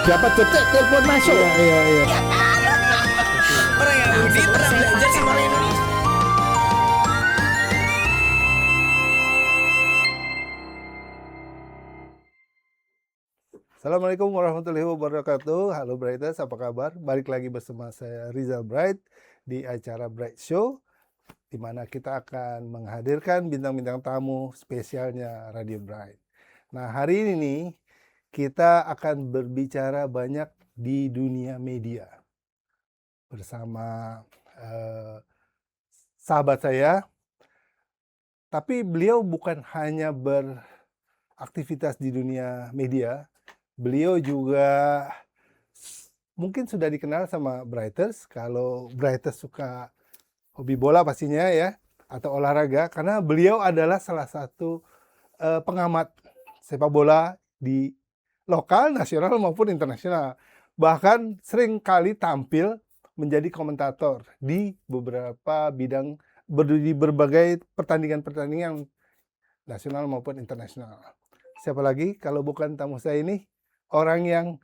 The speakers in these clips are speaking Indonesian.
Dapat cetek telepon masuk. Iya. Orang yang Yahudi pernah belajar sama orang Indonesia. Assalamualaikum warahmatullahi wabarakatuh. Halo Brighters, apa kabar? Balik lagi bersama saya Rizal Bright di acara Bright Show, di mana kita akan menghadirkan bintang-bintang tamu spesialnya Radio Bright. Nah, hari ini nih, kita akan berbicara banyak di dunia media bersama sahabat saya. Tapi beliau bukan hanya beraktivitas di dunia media, beliau juga mungkin sudah dikenal sama Brighters. Kalau Brighters suka hobi bola pastinya ya, atau olahraga, karena beliau adalah salah satu pengamat sepak bola di lokal, nasional maupun internasional. Bahkan sering kali tampil menjadi komentator di beberapa bidang, di berbagai pertandingan-pertandingan nasional maupun internasional. Siapa lagi kalau bukan tamu saya ini? Orang yang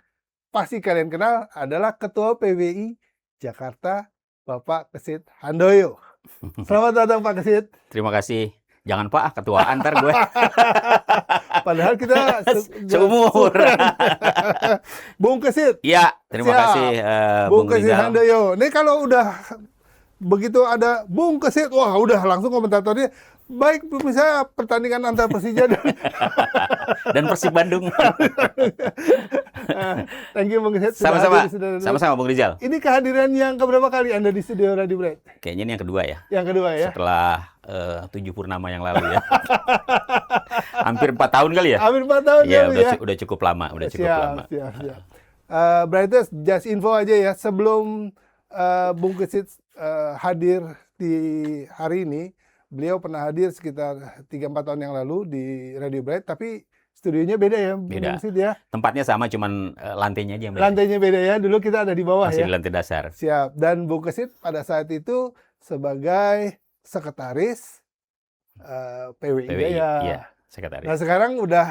pasti kalian kenal adalah Ketua PWI Jakarta, Bapak Kesit Handoyo. Selamat datang Pak Kesit. Terima kasih. Jangan Pak, ketuaan ntar gue. Padahal kita seumur. Bung Kesit. Iya, terima Siap. kasih Bung Bung Kesit Rizal. Handoyo. Ini kalau udah begitu ada Bung Kesit, wah udah langsung komentatornya. Baik misalnya pertandingan antar Persija Dan Persib Bandung. Thank you Bung Kesit. sudah Sama-sama. hadir di studio Radio. Sama-sama Bung Rizal. Ini kehadiran yang keberapa kali Anda di studio Radio Bright? Kayaknya ini yang kedua ya. Yang kedua ya. Setelah 7 purnama yang lalu ya. Hampir 4 tahun kali ya? Hampir 4 tahun Iya, lalu udah, ya. udah cukup lama, udah cukup lama. Siap. Brighters, just info aja ya, sebelum Bung Kesit hadir di hari ini, beliau pernah hadir sekitar 3-4 tahun yang lalu di Radio Bright, tapi studionya beda ya, Bung Beda. Kesit ya. Tempatnya sama, cuman lantainya aja yang beda. Lantainya beda ya, dulu kita ada di bawah Masih ya. di lantai dasar. Siap, dan Bung Kesit pada saat itu sebagai sekretaris PWI PWI, Jaya. iya, sekretaris. Nah sekarang udah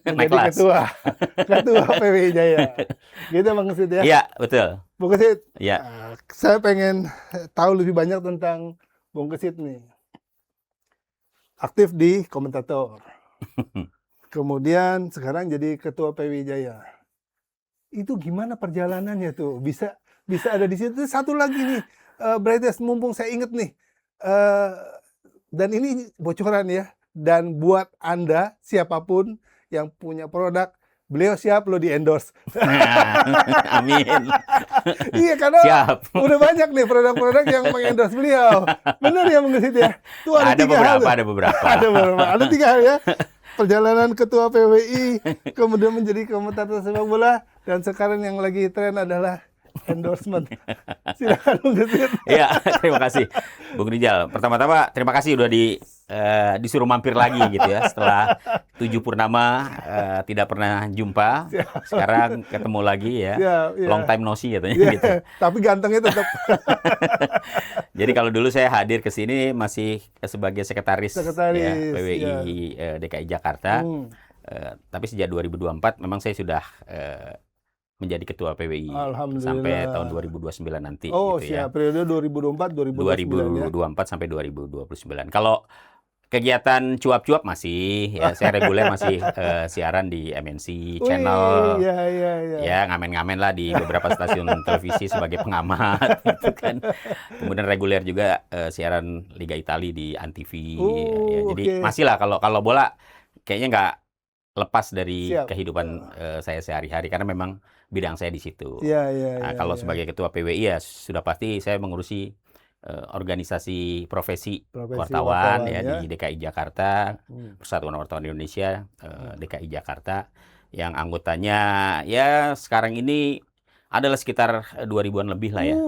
Naik menjadi kelas. ketua PWI Jaya. Gitu Bang Kesit ya. Iya, betul. Bung Kesit, Iya. saya pengen tahu lebih banyak tentang Bung Kesit nih. Aktif di komentator. Kemudian sekarang jadi ketua PWI Jaya. Itu gimana perjalanannya tuh? Bisa ada di situ. Satu lagi nih, Brighters, mumpung saya inget nih. Dan ini bocoran ya. Dan buat Anda, siapapun yang punya produk, beliau siap lo di endorse. Amin. Iya, karena Siap. udah banyak nih produk-produk yang mengendorse beliau. Benar ya Bung Kesit ya? Tuh ada Ada 3 hal. beberapa, tuh. ada beberapa. Ada beberapa. Ada 3 hal ya. Perjalanan ketua PWI, kemudian menjadi komentator sepak bola, dan sekarang yang lagi tren adalah endorsement. Silakan Bung Kesit. Iya, terima kasih Bung Rizal. Pertama-tama terima kasih udah disuruh mampir lagi gitu ya. Setelah 7 purnama tidak pernah jumpa, sekarang ketemu lagi ya. Siap, iya. Long time no see katanya Iya, gitu. tapi gantengnya tetap. Jadi kalau dulu saya hadir ke sini masih sebagai sekretaris, Sekretaris, ya, PWI iya. DKI Jakarta. Hmm. Tapi sejak 2024 memang saya sudah menjadi ketua PWI Alhamdulillah. sampai tahun 2029 nanti Oh, gitu ya. siap. Periode 2024-2029 ya. 2024 sampai 2029. Kalau kegiatan cuap-cuap masih, ya saya reguler masih siaran di MNC Channel. Iya. Ya, ngamen-ngamen lah di beberapa stasiun televisi sebagai pengamat gitu kan. Kemudian reguler juga siaran Liga Italia di Antv. Ya, jadi oke. masih lah kalau bola kayaknya nggak lepas dari Siap. kehidupan saya sehari-hari karena memang bidang saya di situ. Iya. Nah, kalau sebagai ketua PWI ya sudah pasti saya mengurusi organisasi profesi wartawan ya di DKI Jakarta, Persatuan Wartawan Indonesia DKI Jakarta, yang anggotanya ya sekarang ini adalah sekitar 2.000-an lebih lah ya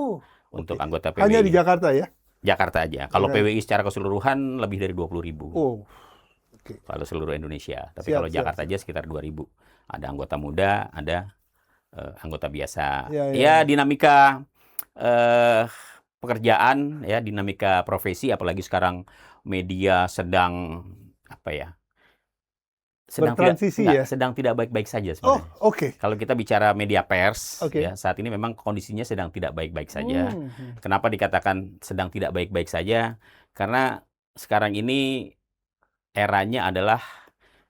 untuk anggota PWI. Hanya di Jakarta ya? Jakarta aja. Kalau Oke. PWI secara keseluruhan lebih dari 20.000. Oh, oke. Kalau seluruh Indonesia. Tapi Siap, kalau Jakarta aja sekitar 2.000. Ada anggota muda, ada anggota biasa. Ya. Ya, dinamika pekerjaan, ya dinamika profesi, apalagi sekarang media sedang apa ya, bertransisi ya? Sedang tidak baik-baik saja Oh, sebenarnya. oke. Kalau kita bicara media pers, Oke. ya saat ini memang kondisinya sedang tidak baik-baik saja. Kenapa dikatakan sedang tidak baik-baik saja? Karena sekarang ini eranya adalah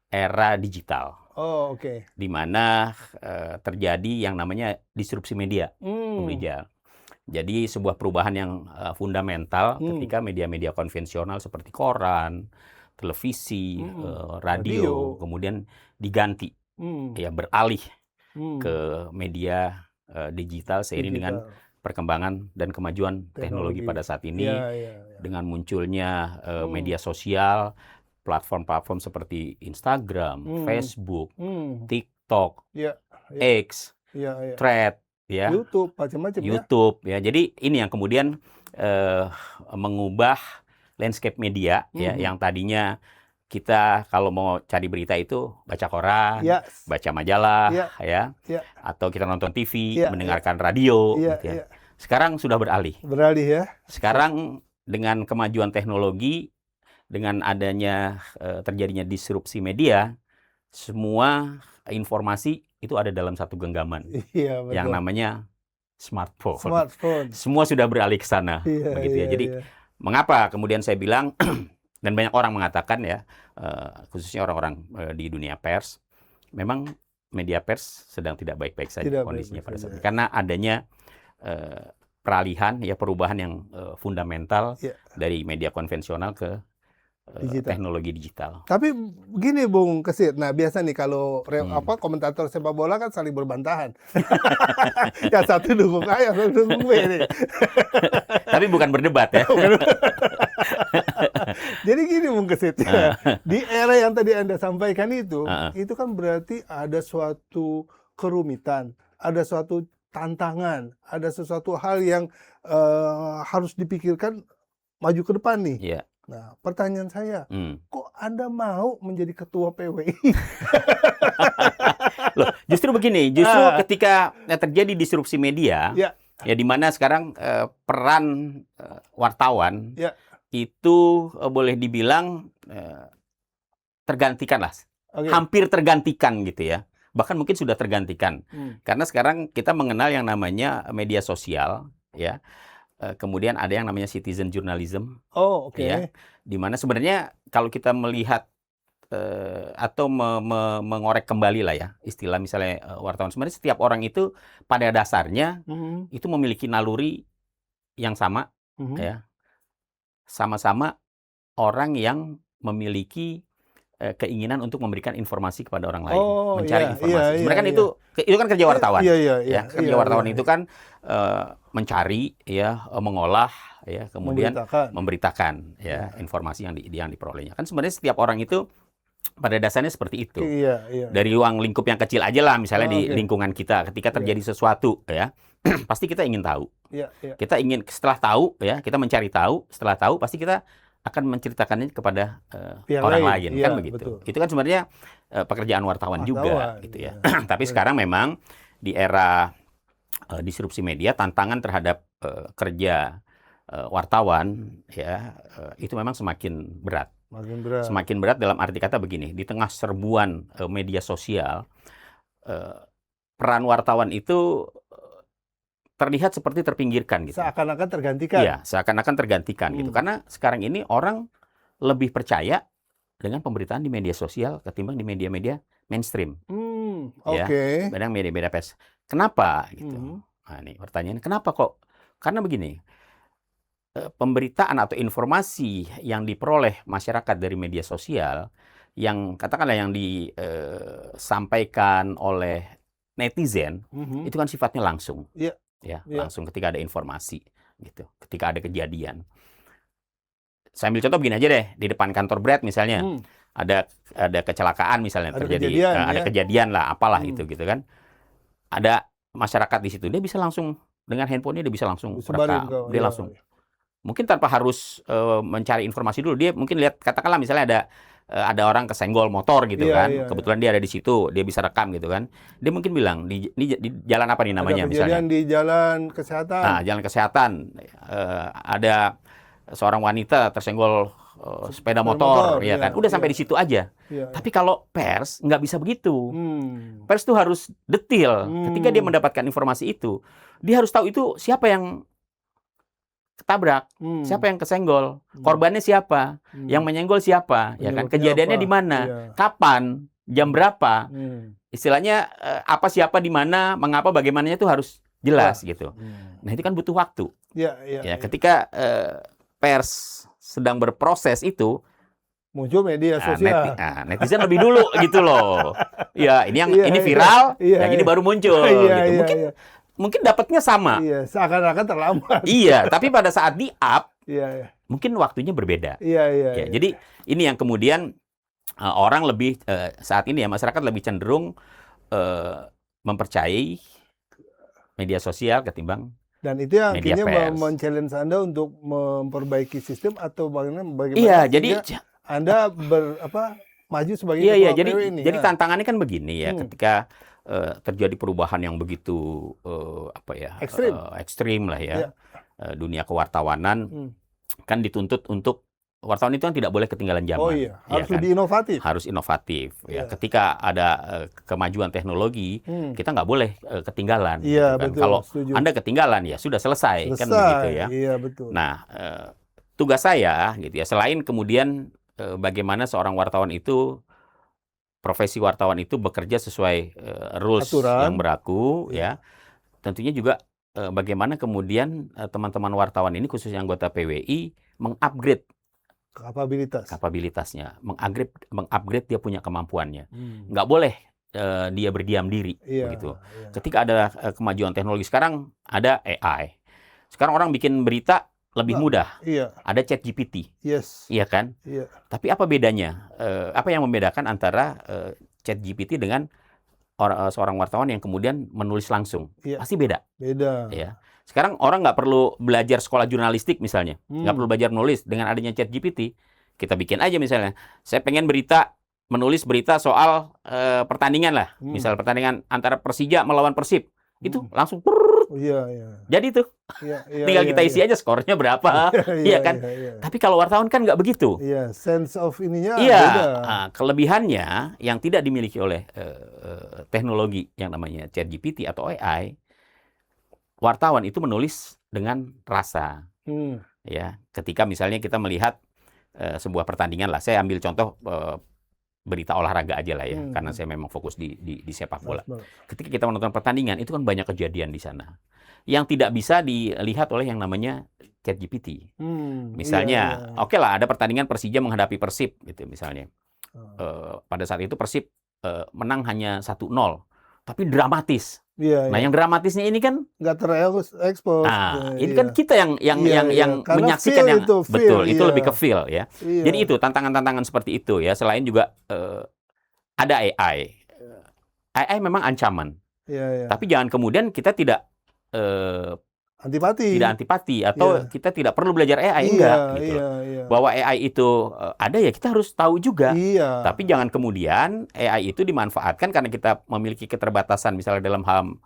era digital, Oh, oke. di mana terjadi yang namanya disrupsi media, Bung Hmm. Rijal. Jadi sebuah perubahan yang fundamental ketika media-media konvensional seperti koran, televisi, radio, kemudian diganti, ya beralih ke media digital seiring dengan perkembangan dan kemajuan teknologi pada saat ini, dengan munculnya media sosial, platform-platform seperti Instagram, Facebook, TikTok, X, Thread, ya, YouTube, macam-macam ya. YouTube, ya. Jadi ini yang kemudian mengubah landscape media, ya, yang tadinya kita kalau mau cari berita itu baca koran, baca majalah, ya, atau kita nonton TV, mendengarkan radio, gitu ya. Sekarang sudah beralih. Beralih ya. Sekarang dengan kemajuan teknologi, dengan adanya terjadinya disrupsi media, semua informasi itu ada dalam satu genggaman, yang namanya smartphone. Semua sudah beralih ke sana, begitu ya. Jadi mengapa kemudian saya bilang dan banyak orang mengatakan ya, khususnya orang-orang di dunia pers, memang media pers sedang tidak baik-baik saja kondisinya pada saat ini, karena adanya peralihan, ya, perubahan yang fundamental dari media konvensional ke teknologi digital. Tapi begini Bung Kesit, nah biasa nih kalau komentator sepak bola kan saling berbantahan. Yang satu dukung A, yang satu dukung B nih. Tapi bukan berdebat ya. Jadi gini Bung Kesit, di era yang tadi Anda sampaikan itu kan berarti ada suatu kerumitan, ada suatu tantangan, ada sesuatu hal yang harus dipikirkan maju ke depan nih. Iya. Nah, pertanyaan saya, kok Anda mau menjadi ketua PWI? Loh, justru begini, justru ketika terjadi disrupsi media, ya di mana sekarang peran wartawan itu boleh dibilang tergantikan lah, hampir tergantikan gitu ya. Bahkan mungkin sudah tergantikan. Karena sekarang kita mengenal yang namanya media sosial, ya. Kemudian ada yang namanya citizen journalism. Ya, di mana sebenarnya kalau kita melihat atau mengorek kembali lah ya istilah misalnya wartawan, sebenarnya setiap orang itu pada dasarnya itu memiliki naluri yang sama, ya, sama-sama orang yang memiliki keinginan untuk memberikan informasi kepada orang lain, mencari informasi. Sebenarnya kan itu kan kerja wartawan. Kerja wartawan itu kan mencari, ya, mengolah, ya, kemudian memberitakan ya informasi yang diperolehnya. Kan sebenarnya setiap orang itu pada dasarnya seperti itu. Dari ruang lingkup yang kecil aja lah, misalnya di lingkungan kita, ketika terjadi sesuatu, ya, pasti kita ingin tahu. Kita ingin, setelah tahu, ya, kita mencari tahu. Setelah tahu, pasti kita akan menceritakannya kepada orang lain, kan begitu. Betul. Itu kan sebenarnya pekerjaan wartawan juga, gitu ya. Tapi sekarang memang di era disrupsi media, tantangan terhadap kerja wartawan, ya, itu memang semakin berat. Semakin berat dalam arti kata begini, di tengah serbuan media sosial, peran wartawan itu terlihat seperti terpinggirkan gitu. Seakan-akan tergantikan. Iya, seakan-akan tergantikan gitu. Karena sekarang ini orang lebih percaya dengan pemberitaan di media sosial ketimbang di media-media mainstream. Kadang media-media pers. Kenapa gitu? Nah, ini pertanyaannya, kenapa kok? Karena begini, pemberitaan atau informasi yang diperoleh masyarakat dari media sosial, yang katakanlah yang disampaikan oleh netizen, itu kan sifatnya langsung. Langsung ketika ada informasi gitu, ketika ada kejadian. Saya ambil contoh begini aja deh, di depan kantor Brad misalnya, ada kecelakaan misalnya terjadi, ada kejadian lah, apalah gitu kan. Ada masyarakat di situ, dia bisa langsung dengan handphonenya dia bisa langsung rekam, dia langsung. Mungkin tanpa harus mencari informasi dulu, dia mungkin lihat, katakanlah misalnya ada orang kesenggol motor gitu kan, kebetulan dia ada di situ, dia bisa rekam gitu kan. Dia mungkin bilang di jalan apa nih namanya misalnya? Di jalan kesehatan. Nah, jalan kesehatan, ada seorang wanita tersenggol sepeda motor, ya kan? Udah sampai iya. di situ aja. Iya, Tapi kalau pers nggak bisa begitu. Hmm. Pers tuh harus detail. Ketika dia Hmm. mendapatkan informasi itu, dia harus tahu itu siapa yang ketabrak, Hmm. siapa yang kesenggol, korbannya siapa, yang menyenggol siapa, ya kan? Penyebabnya Kejadiannya apa? di mana, Iya. kapan, jam berapa, Hmm. istilahnya apa, siapa, di mana, mengapa, bagaimananya itu harus jelas gitu. Nah itu kan butuh waktu. Iya, iya, Ya iya. ketika pers sedang berproses itu, Muncul media sosial. netizen lebih dulu gitu loh. Ya ini yang Iya, ini iya. viral, Iya, yang ini iya. baru muncul Iya, gitu. iya, Mungkin dapatnya sama. iya, seakan-akan terlambat. Iya, tapi pada saat di-up Iya, iya. mungkin waktunya berbeda. Iya, iya, Ya, iya. jadi ini yang kemudian orang lebih saat ini ya, masyarakat lebih cenderung mempercayai media sosial ketimbang Dan itu yang media akhirnya pers. men-challenge Anda untuk memperbaiki sistem atau bagaimana Iya, sehingga jadi Anda maju sebagai iya, ketua jadi PW ini. jadi Ya. tantangannya kan begini ya, ketika terjadi perubahan yang begitu ekstrim lah ya, Iya. Dunia kewartawanan kan dituntut untuk wartawan itu kan tidak boleh ketinggalan zaman. Oh iya, ya harus kan? lebih inovatif. Harus inovatif. Ya, Iya. ketika ada kemajuan teknologi, kita nggak boleh ketinggalan. Iya, gitu kan. betul, Kalau setuju. Anda ketinggalan ya sudah selesai kan begitu ya. Iya, betul. Nah, tugas saya gitu ya, selain kemudian bagaimana seorang wartawan itu, profesi wartawan itu bekerja sesuai rules Aturan. yang berlaku, Iya. ya. Tentunya juga bagaimana kemudian teman-teman wartawan ini khususnya anggota PWI mengupgrade kapabilitasnya, mengupgrade dia punya kemampuannya. Nggak boleh dia berdiam diri Iya, begitu. iya. Ketika ada kemajuan teknologi sekarang ada AI. Sekarang orang bikin berita lebih mudah. Iya. Ada ChatGPT. Yes. Iya kan? Iya. Tapi apa bedanya? Apa yang membedakan antara ChatGPT dengan seorang wartawan yang kemudian menulis langsung? Iya. Pasti beda. Beda. Ya. Sekarang orang nggak perlu belajar sekolah jurnalistik misalnya. Nggak perlu belajar menulis. Dengan adanya ChatGPT, kita bikin aja misalnya. Saya pengen menulis berita soal pertandingan lah. Misal pertandingan antara Persija melawan Persib. Itu langsung Iya, iya. jadi tuh. Iya, iya, Tinggal iya, kita isi aja skornya berapa. Iya kan? Iya. Tapi kalau wartawan kan nggak begitu. Iya, sense of ininya Iya, beda. kelebihannya yang tidak dimiliki oleh teknologi yang namanya ChatGPT atau AI, wartawan itu menulis dengan rasa. Ya, ketika misalnya kita melihat sebuah pertandingan lah, saya ambil contoh berita olahraga aja lah ya, karena saya memang fokus di sepak bola. Ketika kita menonton pertandingan, itu kan banyak kejadian di sana yang tidak bisa dilihat oleh yang namanya ChatGPT. Misalnya, oke lah, ada pertandingan Persija menghadapi Persib, gitu misalnya. Pada saat itu Persib menang hanya 1-0, tapi dramatis. Iya, Nah, yang dramatisnya ini kan nggak terekspos. Nah, ini kan kita yang menyaksikan yang betul, itu lebih ke feel ya. Iya. Jadi itu tantangan-tantangan seperti itu ya. Selain juga ada AI. AI memang ancaman. Iya. Tapi jangan kemudian kita tidak antipati atau kita tidak perlu belajar AI, enggak gitu. Iya. Bahwa AI itu ada ya kita harus tahu juga. Iya. Tapi jangan kemudian AI itu dimanfaatkan karena kita memiliki keterbatasan misalnya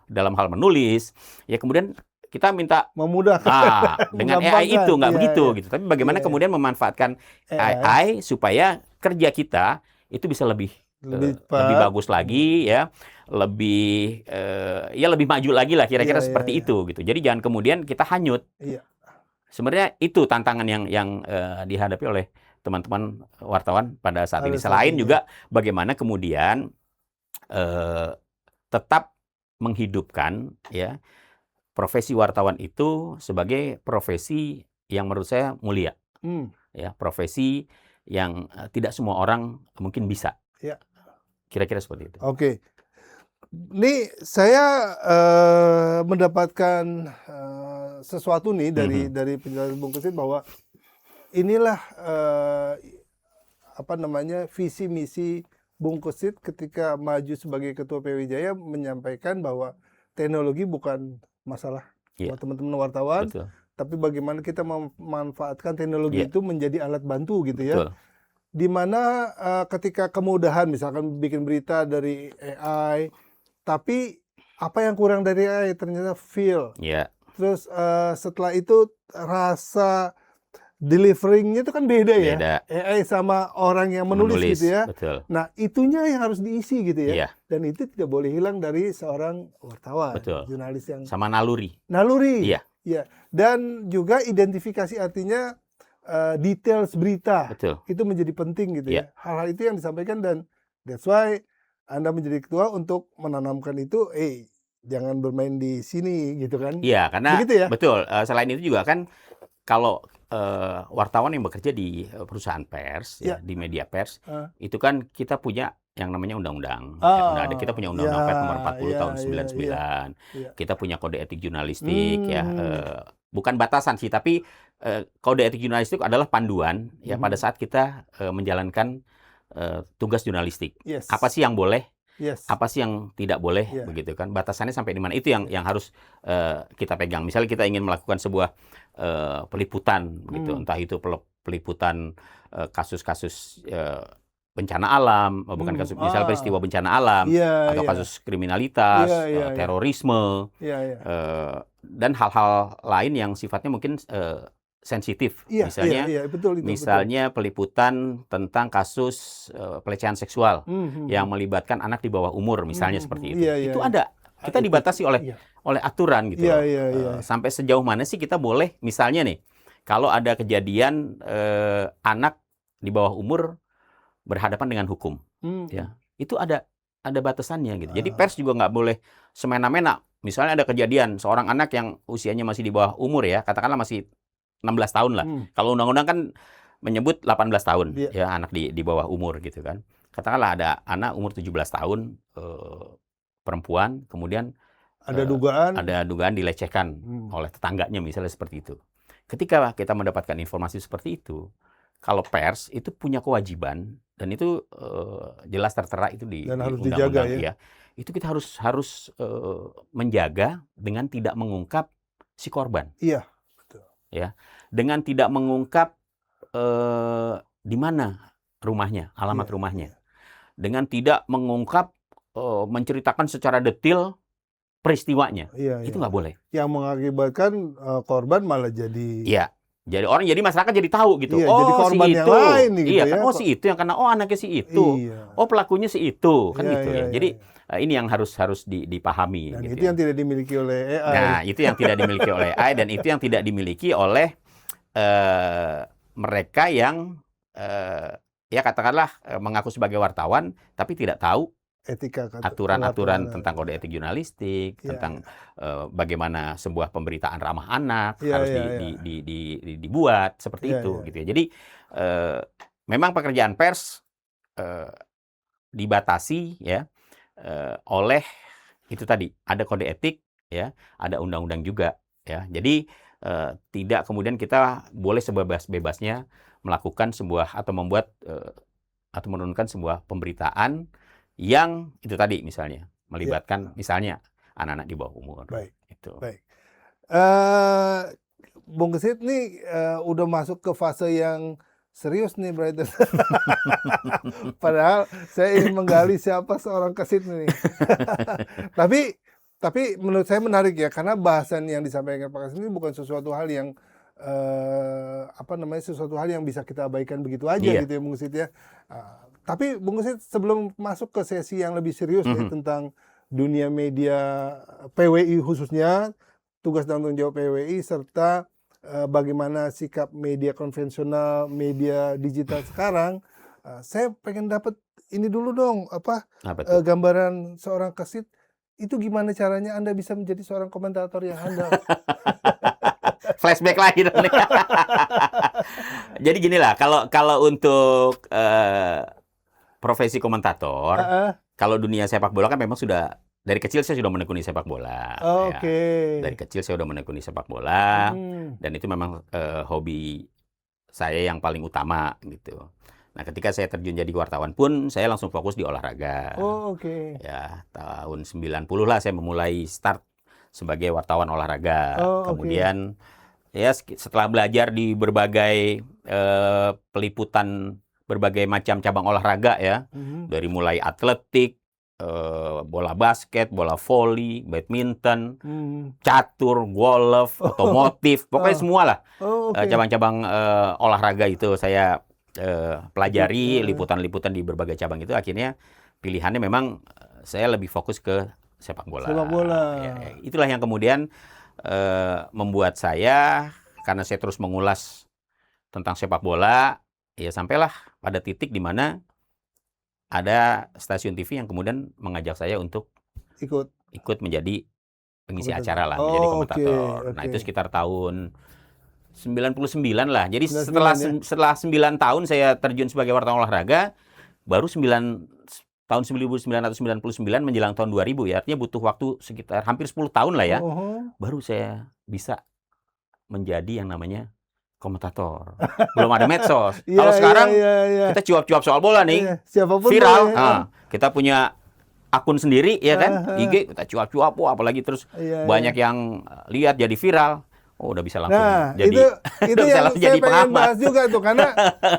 dalam hal menulis, ya kemudian kita minta memudahkan. dengan AI itu nggak begitu gitu. Tapi bagaimana kemudian memanfaatkan AI supaya kerja kita itu bisa lebih bagus lagi ya, lebih maju lagi lah kira-kira seperti itu gitu. Jadi jangan kemudian kita hanyut. Iya. Sebenarnya itu tantangan yang dihadapi oleh teman-teman wartawan pada saat ini. Selain juga bagaimana kemudian tetap menghidupkan ya profesi wartawan itu sebagai profesi yang menurut saya mulia. Ya, profesi yang tidak semua orang mungkin bisa. Ya. Kira-kira seperti itu. Oke. Ini saya mendapatkan sesuatu nih dari penjelasan Bung Kesit bahwa inilah visi misi Bung Kesit ketika maju sebagai Ketua PW Jaya, menyampaikan bahwa teknologi bukan masalah buat teman-teman wartawan, tapi bagaimana kita memanfaatkan teknologi itu menjadi alat bantu gitu ya. Betul. Di mana ketika kemudahan misalkan bikin berita dari AI, tapi apa yang kurang dari AI ternyata feel. Yeah. Terus setelah itu rasa delivering-nya itu kan beda ya. Beda. AI sama orang yang menulis gitu ya. Betul. Nah, itunya yang harus diisi gitu ya. Iya. Dan itu tidak boleh hilang dari seorang wartawan, Betul. jurnalis yang Sama naluri. naluri. Iya. Ya. Dan juga identifikasi, artinya details berita. Betul. Itu menjadi penting gitu Iya. ya. Hal-hal itu yang disampaikan, dan that's why Anda menjadi ketua untuk menanamkan itu, jangan bermain di sini gitu kan. Iya, karena Begitu ya? betul. Selain itu juga kan kalau wartawan yang bekerja di perusahaan pers, Ya. di media pers, itu kan kita punya yang namanya undang-undang. Kita punya Ya, undang-undang pers nomor 40 ya, tahun ya, 99. ya. Kita punya kode etik jurnalistik ya. Bukan batasan sih, tapi kode etik jurnalistik adalah panduan ya pada saat kita menjalankan tugas jurnalistik. Yes. Apa sih yang boleh? Yes. Apa sih yang tidak boleh, begitu kan? Batasannya sampai di mana? Itu yang harus kita pegang. Misalnya kita ingin melakukan sebuah peliputan, gitu, entah itu peliputan kasus-kasus bencana alam, bukan kasus, misalnya peristiwa bencana alam, atau kasus kriminalitas, terorisme, dan hal-hal lain yang sifatnya mungkin sensitif, misalnya peliputan tentang kasus pelecehan seksual yang melibatkan anak di bawah umur, misalnya seperti itu. Itu ada, kita dibatasi oleh aturan gitu. Sampai sejauh mana sih kita boleh, misalnya nih, kalau ada kejadian anak di bawah umur berhadapan dengan hukum, ya, itu ada batasannya gitu. Jadi pers juga nggak boleh semena-mena. Misalnya ada kejadian seorang anak yang usianya masih di bawah umur ya, katakanlah masih 16 tahun lah. Kalau undang-undang kan menyebut 18 tahun ya anak di bawah umur gitu kan. Katakanlah ada anak umur 17 tahun perempuan, kemudian ada dugaan dilecehkan oleh tetangganya misalnya seperti itu. Ketika kita mendapatkan informasi seperti itu, kalau pers itu punya kewajiban, dan itu jelas tertera itu di undang-undang ya. Itu kita harus menjaga dengan tidak mengungkap si korban. Iya. Ya, dengan tidak mengungkap di mana rumahnya, alamat rumahnya, dengan tidak mengungkap, menceritakan secara detail peristiwanya, itu nggak boleh. Yang mengakibatkan korban malah jadi. Iya, jadi orang, jadi masyarakat jadi tahu gitu. Iya, jadi korban si yang itu, lain gitu iya, ya. kan, si itu yang kena, anaknya si itu, pelakunya si itu, kan gitu ya. Jadi ini yang harus dipahami. Dan gitu itu yang tidak dimiliki oleh AI. Nah, itu yang tidak dimiliki oleh AI, dan itu yang tidak dimiliki oleh mereka yang ya katakanlah mengaku sebagai wartawan, tapi tidak tahu etika, aturan-aturan tentang kode etik jurnalistik, tentang bagaimana sebuah pemberitaan ramah anak harus dibuat seperti itu, gitu ya. Jadi memang pekerjaan pers dibatasi ya oleh itu tadi, ada kode etik ya, ada undang-undang juga ya. Jadi tidak kemudian kita boleh sebebas-bebasnya melakukan sebuah atau membuat atau menurunkan sebuah pemberitaan yang itu tadi misalnya melibatkan misalnya anak-anak di bawah umur. Baik. Itu. Baik. Bung Kesit nih udah masuk ke fase yang serius nih berarti. Padahal saya ingin menggali siapa seorang Kesit nih. Tapi menurut saya menarik ya, karena bahasan yang disampaikan Pak Kesit ini bukan sesuatu hal yang sesuatu hal yang bisa kita abaikan begitu aja gitu ya Bung Kesit ya. Tapi Bung Kesit, sebelum masuk ke sesi yang lebih serius nih tentang dunia media PWI khususnya, tugas dan tanggung jawab PWI, serta bagaimana sikap media konvensional, media digital sekarang, saya pengen dapat ini dulu dong, gambaran seorang Kesit itu gimana caranya Anda bisa menjadi seorang komentator yang handal. Flashback lagi dong. Jadi gini lah, kalau untuk profesi komentator, kalau dunia sepak bola kan memang sudah dari kecil saya sudah menekuni sepak bola. Dari kecil saya sudah menekuni sepak bola, dan itu memang hobi saya yang paling utama gitu. Nah, ketika saya terjun jadi wartawan pun saya langsung fokus di olahraga. Ya, tahun 90 lah saya memulai start sebagai wartawan olahraga. Kemudian ya setelah belajar di berbagai peliputan berbagai macam cabang olahraga ya, dari mulai atletik, bola basket, bola voli, badminton, Hmm. catur, golf, otomotif, pokoknya semua lah. Oh, oke. Cabang-cabang olahraga itu saya pelajari, Ikut, liputan-liputan di berbagai cabang itu. Akhirnya pilihannya memang saya lebih fokus ke sepak bola. Sepak bola. Ya, itulah yang kemudian membuat saya, karena saya terus mengulas tentang sepak bola, ya sampailah pada titik di mana ada stasiun TV yang kemudian mengajak saya untuk ikut menjadi pengisi Komentator. acara lah, menjadi Oh, komentator. oke, Nah, oke. itu sekitar tahun 99 lah. Jadi 99 ya? setelah 9 tahun saya terjun sebagai wartawan olahraga, baru tahun 1999 menjelang tahun 2000 ya. Artinya butuh waktu sekitar hampir 10 tahun lah ya. Baru saya bisa menjadi yang namanya komentator. Belum ada medsos. Iya, Kalau sekarang iya. kita cuap-cuap soal bola nih, Iya, siapapun viral. boleh. Nah, kita punya akun sendiri ya kan, IG kita cuap-cuap, apalagi terus Iya, banyak yang lihat jadi viral. Oh, udah bisa langsung Nah, jadi itu udah bisa yang langsung saya jadi pengen pengamat. bahas juga tuh,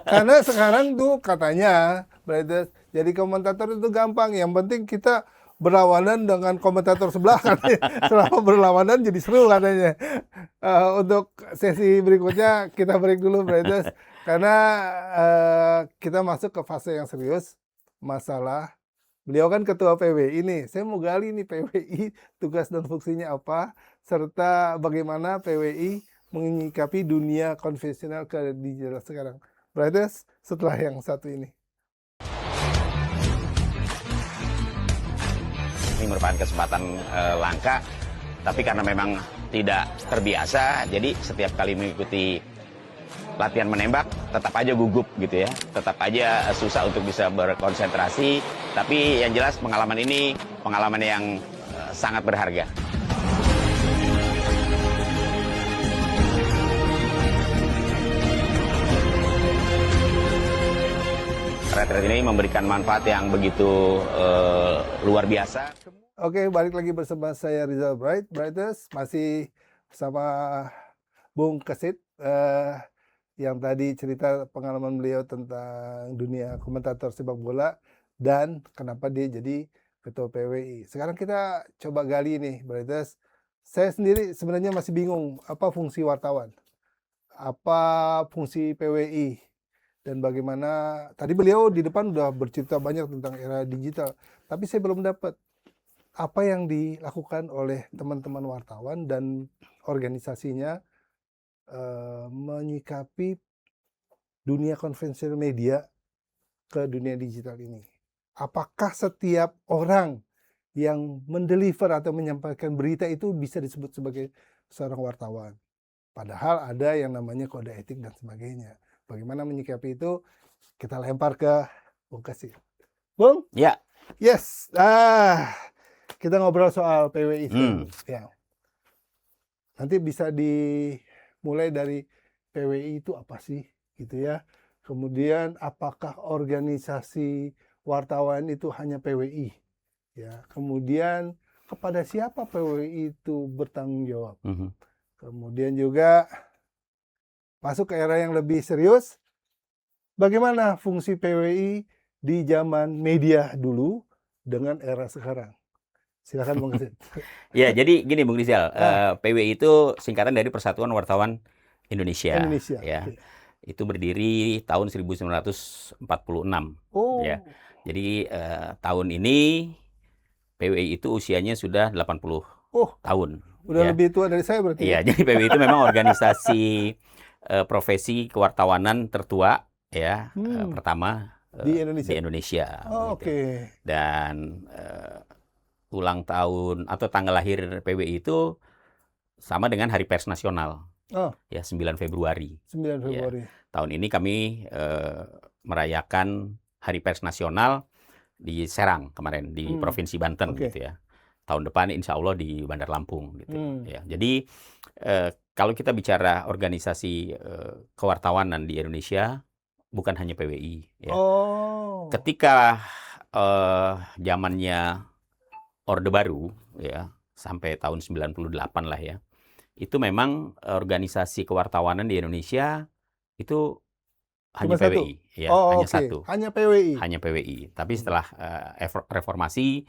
karena sekarang tuh katanya berarti jadi komentator itu gampang, yang penting kita berlawanan dengan komentator sebelah kan. Selama berlawanan jadi seru katanya. Untuk sesi berikutnya kita break dulu berarti, karena kita masuk ke fase yang serius, masalah beliau kan ketua PWI nih. Saya mau gali nih PWI, tugas dan fungsinya apa, serta bagaimana PWI menyikapi dunia konvensional ke digital sekarang. Berarti setelah yang satu ini. Ini merupakan kesempatan langka, tapi karena memang tidak terbiasa, jadi setiap kali mengikuti latihan menembak tetap aja gugup gitu ya, tetap aja susah untuk bisa berkonsentrasi. Tapi yang jelas pengalaman ini pengalaman yang sangat berharga. Retret ini memberikan manfaat yang begitu luar biasa. Oke, balik lagi bersama saya Rizal Bright. Brighters masih bersama Bung Kesit, yang tadi cerita pengalaman beliau tentang dunia komentator sepak bola dan kenapa dia jadi ketua PWI. Sekarang kita coba gali nih, Brighters. Saya sendiri sebenarnya masih bingung apa fungsi wartawan, apa fungsi PWI, dan bagaimana tadi beliau di depan udah bercerita banyak tentang era digital, tapi saya belum dapat apa yang dilakukan oleh teman-teman wartawan dan organisasinya menyikapi dunia konvensional media ke dunia digital ini. Apakah setiap orang yang mendeliver atau menyampaikan berita itu bisa disebut sebagai seorang wartawan? Padahal ada yang namanya kode etik dan sebagainya. Bagaimana menyikapi itu? Kita lempar ke Bung Kesit. Bung? Ya. Yes. Kita ngobrol soal PWI. Ya. Nanti bisa dimulai dari PWI itu apa sih, gitu ya. Kemudian apakah organisasi wartawan itu hanya PWI? Ya. Kemudian kepada siapa PWI itu bertanggung jawab? Kemudian juga masuk ke era yang lebih serius, bagaimana fungsi PWI di zaman media dulu dengan era sekarang? Silakan Bung Kesit. Ya, jadi gini Bung Rizal, PWI itu singkatan dari Persatuan Wartawan Indonesia. Ya. Okay. Itu berdiri tahun 1946. Oh. Ya. Jadi tahun ini PWI itu usianya sudah 80 tahun. Udah ya. lebih tua dari saya berarti. Iya, jadi PWI itu memang organisasi profesi kewartawanan tertua ya, pertama di Indonesia. Di Indonesia Oh, gitu. Oke. Dan ulang tahun atau tanggal lahir PWI itu sama dengan Hari Pers Nasional. Ya, 9 Februari. 9 Februari. Ya, tahun ini kami merayakan Hari Pers Nasional di Serang kemarin, di Provinsi Banten gitu ya. Tahun depan insya Allah di Bandar Lampung gitu. Ya, jadi kalau kita bicara organisasi kewartawanan di Indonesia, bukan hanya PWI. Ya. Ketika zamannya Orde Baru, ya sampai tahun 98 lah ya, itu memang organisasi kewartawanan di Indonesia itu hanya Cuma PWI, ya, Oh, hanya oke. satu, Hanya PWI. hanya PWI. Tapi setelah reformasi,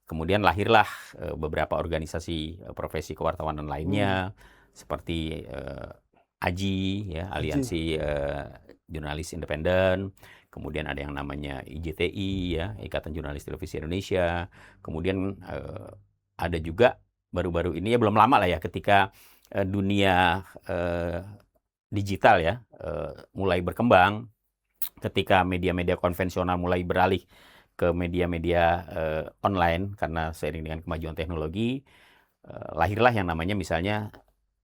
kemudian lahirlah beberapa organisasi profesi kewartawanan lainnya, seperti AJI, ya, Aliansi Jurnalis Independen. Kemudian ada yang namanya IJTI, ya, Ikatan Jurnalis Televisi Indonesia. Kemudian ada juga baru-baru ini, ya belum lama lah ya, ketika dunia digital ya mulai berkembang, ketika media-media konvensional mulai beralih ke media-media online karena seiring dengan kemajuan teknologi, lahirlah yang namanya misalnya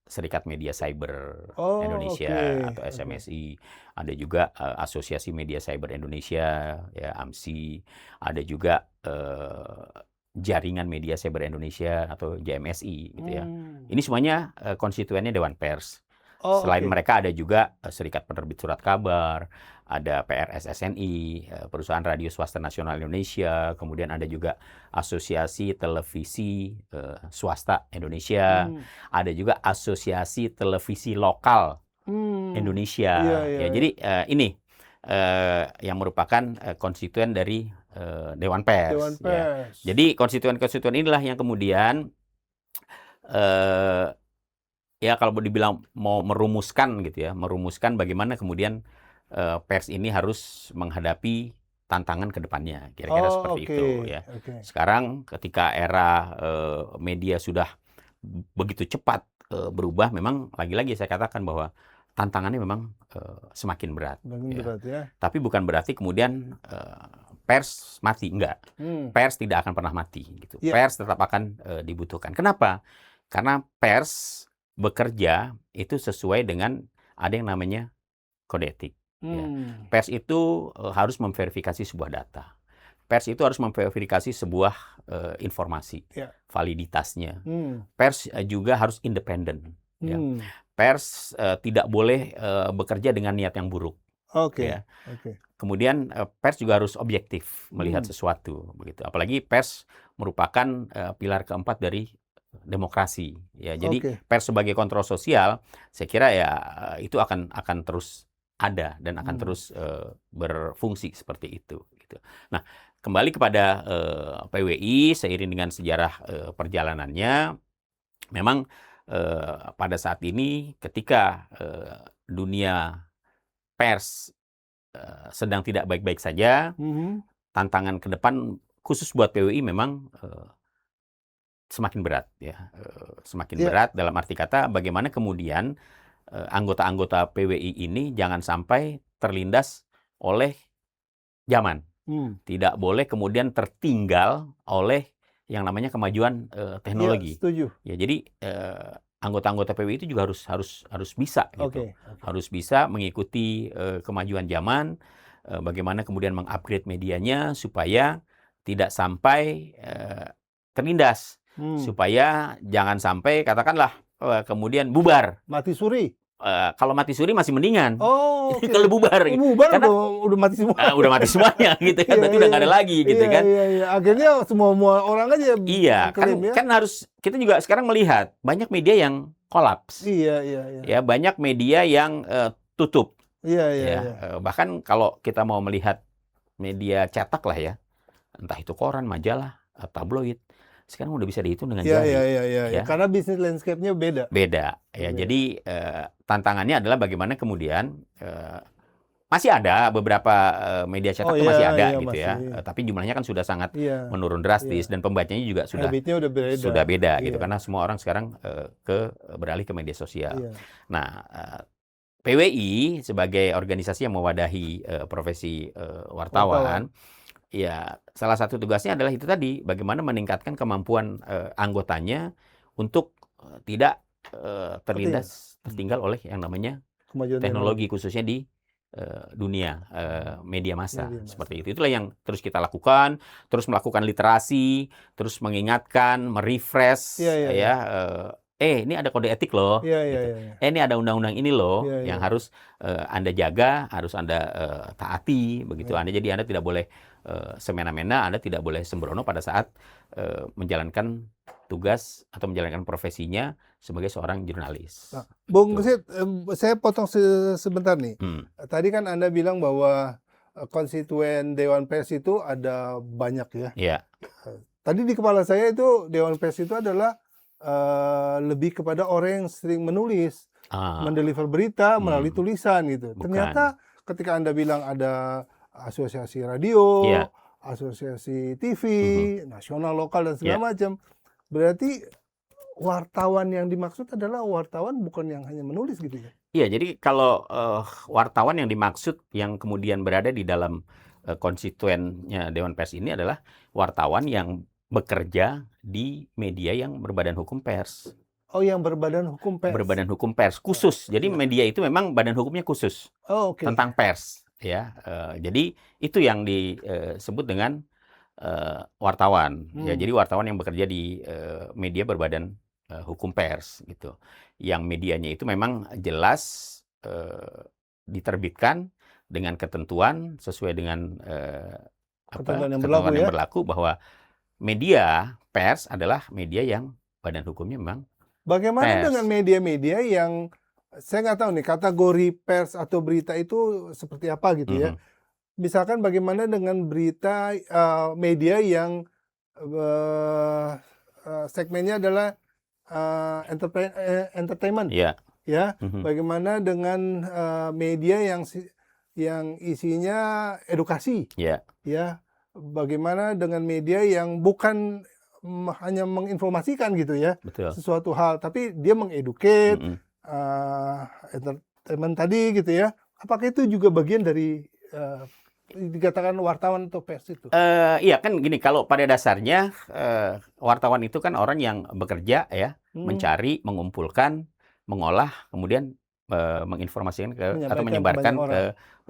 Serikat Media Cyber Indonesia atau SMSI. Ada juga Asosiasi Media Cyber Indonesia, ya, AMSI. Ada juga Jaringan Media Cyber Indonesia atau JMSI, gitu ya. Ini semuanya konstituennya Dewan Pers. Selain mereka ada juga Serikat Penerbit Surat Kabar, ada PRSSNI, Perusahaan Radio Swasta Nasional Indonesia, kemudian ada juga Asosiasi Televisi Swasta Indonesia, ada juga Asosiasi Televisi Lokal Indonesia. Ya, jadi ini yang merupakan konstituen dari Dewan Pers. Ya. Jadi konstituen-konstituen inilah yang kemudian ya kalau dibilang mau merumuskan gitu ya, merumuskan bagaimana kemudian pers ini harus menghadapi tantangan ke depannya, kira-kira seperti itu ya. Sekarang ketika era media sudah begitu cepat berubah, memang lagi-lagi saya katakan bahwa tantangannya memang semakin berat. Ya. Tapi bukan berarti kemudian pers mati, enggak. Pers tidak akan pernah mati gitu. Pers tetap akan dibutuhkan. Kenapa? Karena pers bekerja itu sesuai dengan ada yang namanya kode etik. Ya. Pers itu harus memverifikasi sebuah data. Pers itu harus memverifikasi sebuah informasi, validitasnya. Pers juga harus independen. Ya. Pers tidak boleh bekerja dengan niat yang buruk. Ya. Kemudian pers juga harus objektif melihat sesuatu, begitu. Apalagi pers merupakan pilar keempat dari demokrasi. Ya, jadi pers sebagai kontrol sosial, saya kira ya itu akan terus ada dan akan terus berfungsi seperti itu. Gitu. Nah, kembali kepada PWI, seiring dengan sejarah perjalanannya, memang pada saat ini ketika dunia pers sedang tidak baik-baik saja, tantangan ke depan khusus buat PWI memang semakin berat, ya, semakin berat dalam arti kata bagaimana kemudian anggota-anggota PWI ini jangan sampai terlindas oleh zaman, tidak boleh kemudian tertinggal oleh yang namanya kemajuan teknologi. Ya, jadi anggota-anggota PWI itu juga harus bisa, gitu, harus bisa mengikuti kemajuan zaman, bagaimana kemudian mengupgrade medianya supaya tidak sampai terlindas. Supaya jangan sampai katakanlah kemudian bubar. Mati suri. Kalau mati suri masih mendingan. Kalau bubar. Bubar karena udah mati semua. Udah mati semuanya gitu kan. Berarti udah nggak ada lagi gitu kan. Iya. Akhirnya semua orang aja. Iya, kan harus kita juga sekarang melihat banyak media yang kolaps. Iya. Ya, banyak media yang tutup. Iya. Bahkan kalau kita mau melihat media cetak lah ya. Entah itu koran, majalah, tabloid. Sekarang udah bisa dihitung dengan jari. Iya. Karena bisnis landscape-nya beda. Ya, jadi tantangannya adalah bagaimana kemudian masih ada beberapa media cetak itu masih ada gitu ya. Tapi jumlahnya kan sudah sangat menurun drastis dan pembacanya juga sudah beda gitu karena semua orang sekarang beralih ke media sosial. Nah, PWI sebagai organisasi yang mewadahi profesi wartawan. Ya, salah satu tugasnya adalah itu tadi, bagaimana meningkatkan kemampuan anggotanya untuk tidak tertinggal oleh yang namanya kemajuan teknologi, khususnya di dunia media massa. Seperti itu. Itulah yang terus kita lakukan, terus melakukan literasi, terus mengingatkan, merefresh, ini ada kode etik loh, gitu. Ini ada undang-undang ini loh, yang harus Anda jaga, harus Anda taati, begitu. Jadi Anda tidak boleh semena-mena, Anda tidak boleh sembrono pada saat menjalankan tugas atau menjalankan profesinya sebagai seorang jurnalis. Nah, Bung Gitu. Gesit, saya potong sebentar nih. Tadi kan Anda bilang bahwa konstituen Dewan Pers itu ada banyak ya. Iya. Tadi di kepala saya itu Dewan Pers itu adalah lebih kepada orang yang sering menulis, mendeliver berita melalui tulisan gitu. Bukan. Ternyata ketika Anda bilang ada asosiasi radio, Iya. asosiasi TV, nasional, lokal dan segala macam, berarti wartawan yang dimaksud adalah wartawan bukan yang hanya menulis gitu ya? Iya, jadi kalau wartawan yang dimaksud yang kemudian berada di dalam konstituennya Dewan Pers ini adalah wartawan yang bekerja di media yang berbadan hukum pers. Oh, yang berbadan hukum pers. Berbadan hukum pers khusus. Jadi media itu memang badan hukumnya khusus tentang pers, ya. Jadi itu yang disebut dengan wartawan. Ya, jadi wartawan yang bekerja di media berbadan hukum pers gitu. Yang medianya itu memang jelas diterbitkan dengan ketentuan sesuai dengan ketentuan yang berlaku bahwa media pers adalah media yang badan hukumnya memang Bagaimana dengan media-media yang saya nggak tahu nih kategori pers atau berita itu seperti apa gitu ya? Misalkan bagaimana dengan berita media yang segmennya adalah entertainment, ya? Bagaimana dengan media yang isinya edukasi, ya? Bagaimana dengan media yang bukan hanya menginformasikan gitu ya, sesuatu hal, tapi dia mengeduket, entertainment tadi gitu ya. Apakah itu juga bagian dari dikatakan wartawan atau pers itu? Iya kan gini, kalau pada dasarnya wartawan itu kan orang yang bekerja ya, mencari, mengumpulkan, mengolah, kemudian menginformasikan atau menyebarkan ke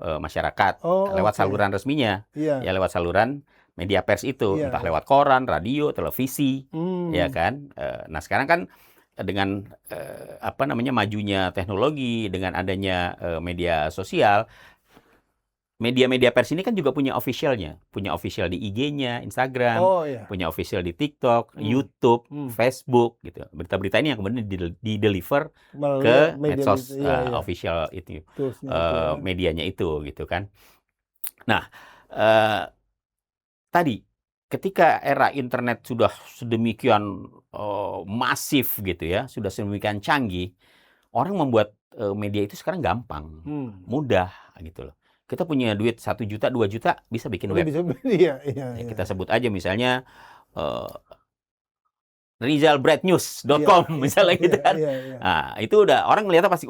masyarakat lewat saluran resminya, ya lewat saluran media pers itu, entah lewat koran, radio, televisi, ya kan. Nah sekarang kan dengan majunya teknologi, dengan adanya media sosial, media-media pers ini kan juga punya officialnya, punya official di IG-nya, Instagram, punya official di TikTok, YouTube, Facebook, gitu. Berita-berita ini yang kemudian di-deliver ke medsos official itu, medianya itu, gitu kan. Nah, tadi ketika era internet sudah sedemikian masif, gitu ya, sudah sedemikian canggih, orang membuat media itu sekarang gampang, mudah, gitu loh. Kita punya duit 1 juta, 2 juta, bisa bikin web. Kita sebut aja misalnya rizalbreadnews.com misalnya gitu kan. Nah, itu udah orang ngeliatnya pasti,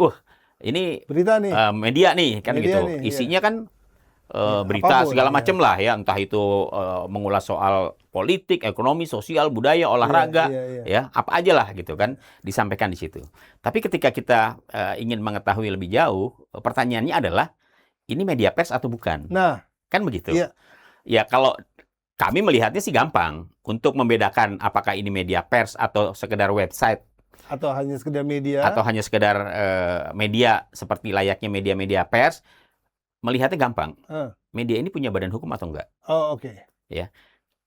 ini berita nih, media nih kan gitu. Isinya kan berita segala macam lah ya, entah itu mengulas soal politik, ekonomi, sosial, budaya, olahraga, ya apa aja lah gitu kan disampaikan di situ. Tapi ketika kita ingin mengetahui lebih jauh, pertanyaannya adalah ini media pers atau bukan? Nah, kan begitu. Ya kalau kami melihatnya sih gampang untuk membedakan apakah ini media pers atau sekedar website atau hanya sekedar media media seperti layaknya media-media pers. Melihatnya gampang. Media ini punya badan hukum atau enggak? Ya.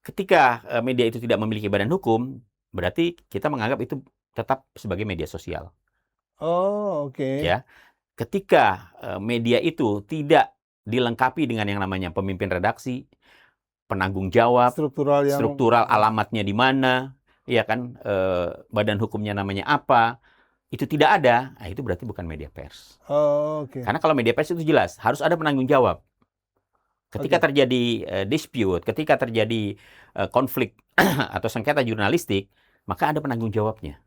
Ketika media itu tidak memiliki badan hukum, berarti kita menganggap itu tetap sebagai media sosial. Ya. Ketika media itu tidak dilengkapi dengan yang namanya pemimpin redaksi, penanggung jawab, struktural alamatnya di mana, ya kan, badan hukumnya namanya apa, itu tidak ada, nah itu berarti bukan media pers. Karena kalau media pers itu jelas harus ada penanggung jawab. Ketika terjadi dispute, ketika terjadi konflik atau sengketa jurnalistik, maka ada penanggung jawabnya.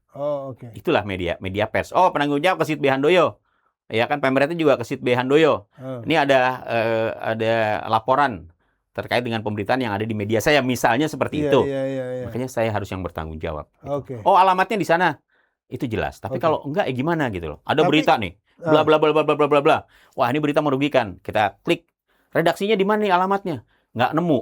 Itulah media pers. Penanggung jawab ke Sit B. Handoyo. Ya kan, pemerintah juga ke Sit B. Handoyo. Ini ada laporan terkait dengan pemberitaan yang ada di media saya, misalnya seperti itu. Makanya saya harus yang bertanggung jawab. Gitu. Alamatnya di sana. Itu jelas. Tapi kalau enggak, gimana gitu loh. Ada berita nih, bla bla bla bla bla bla bla. Wah, ini berita merugikan. Kita klik. Redaksinya di mana nih alamatnya? Nggak nemu.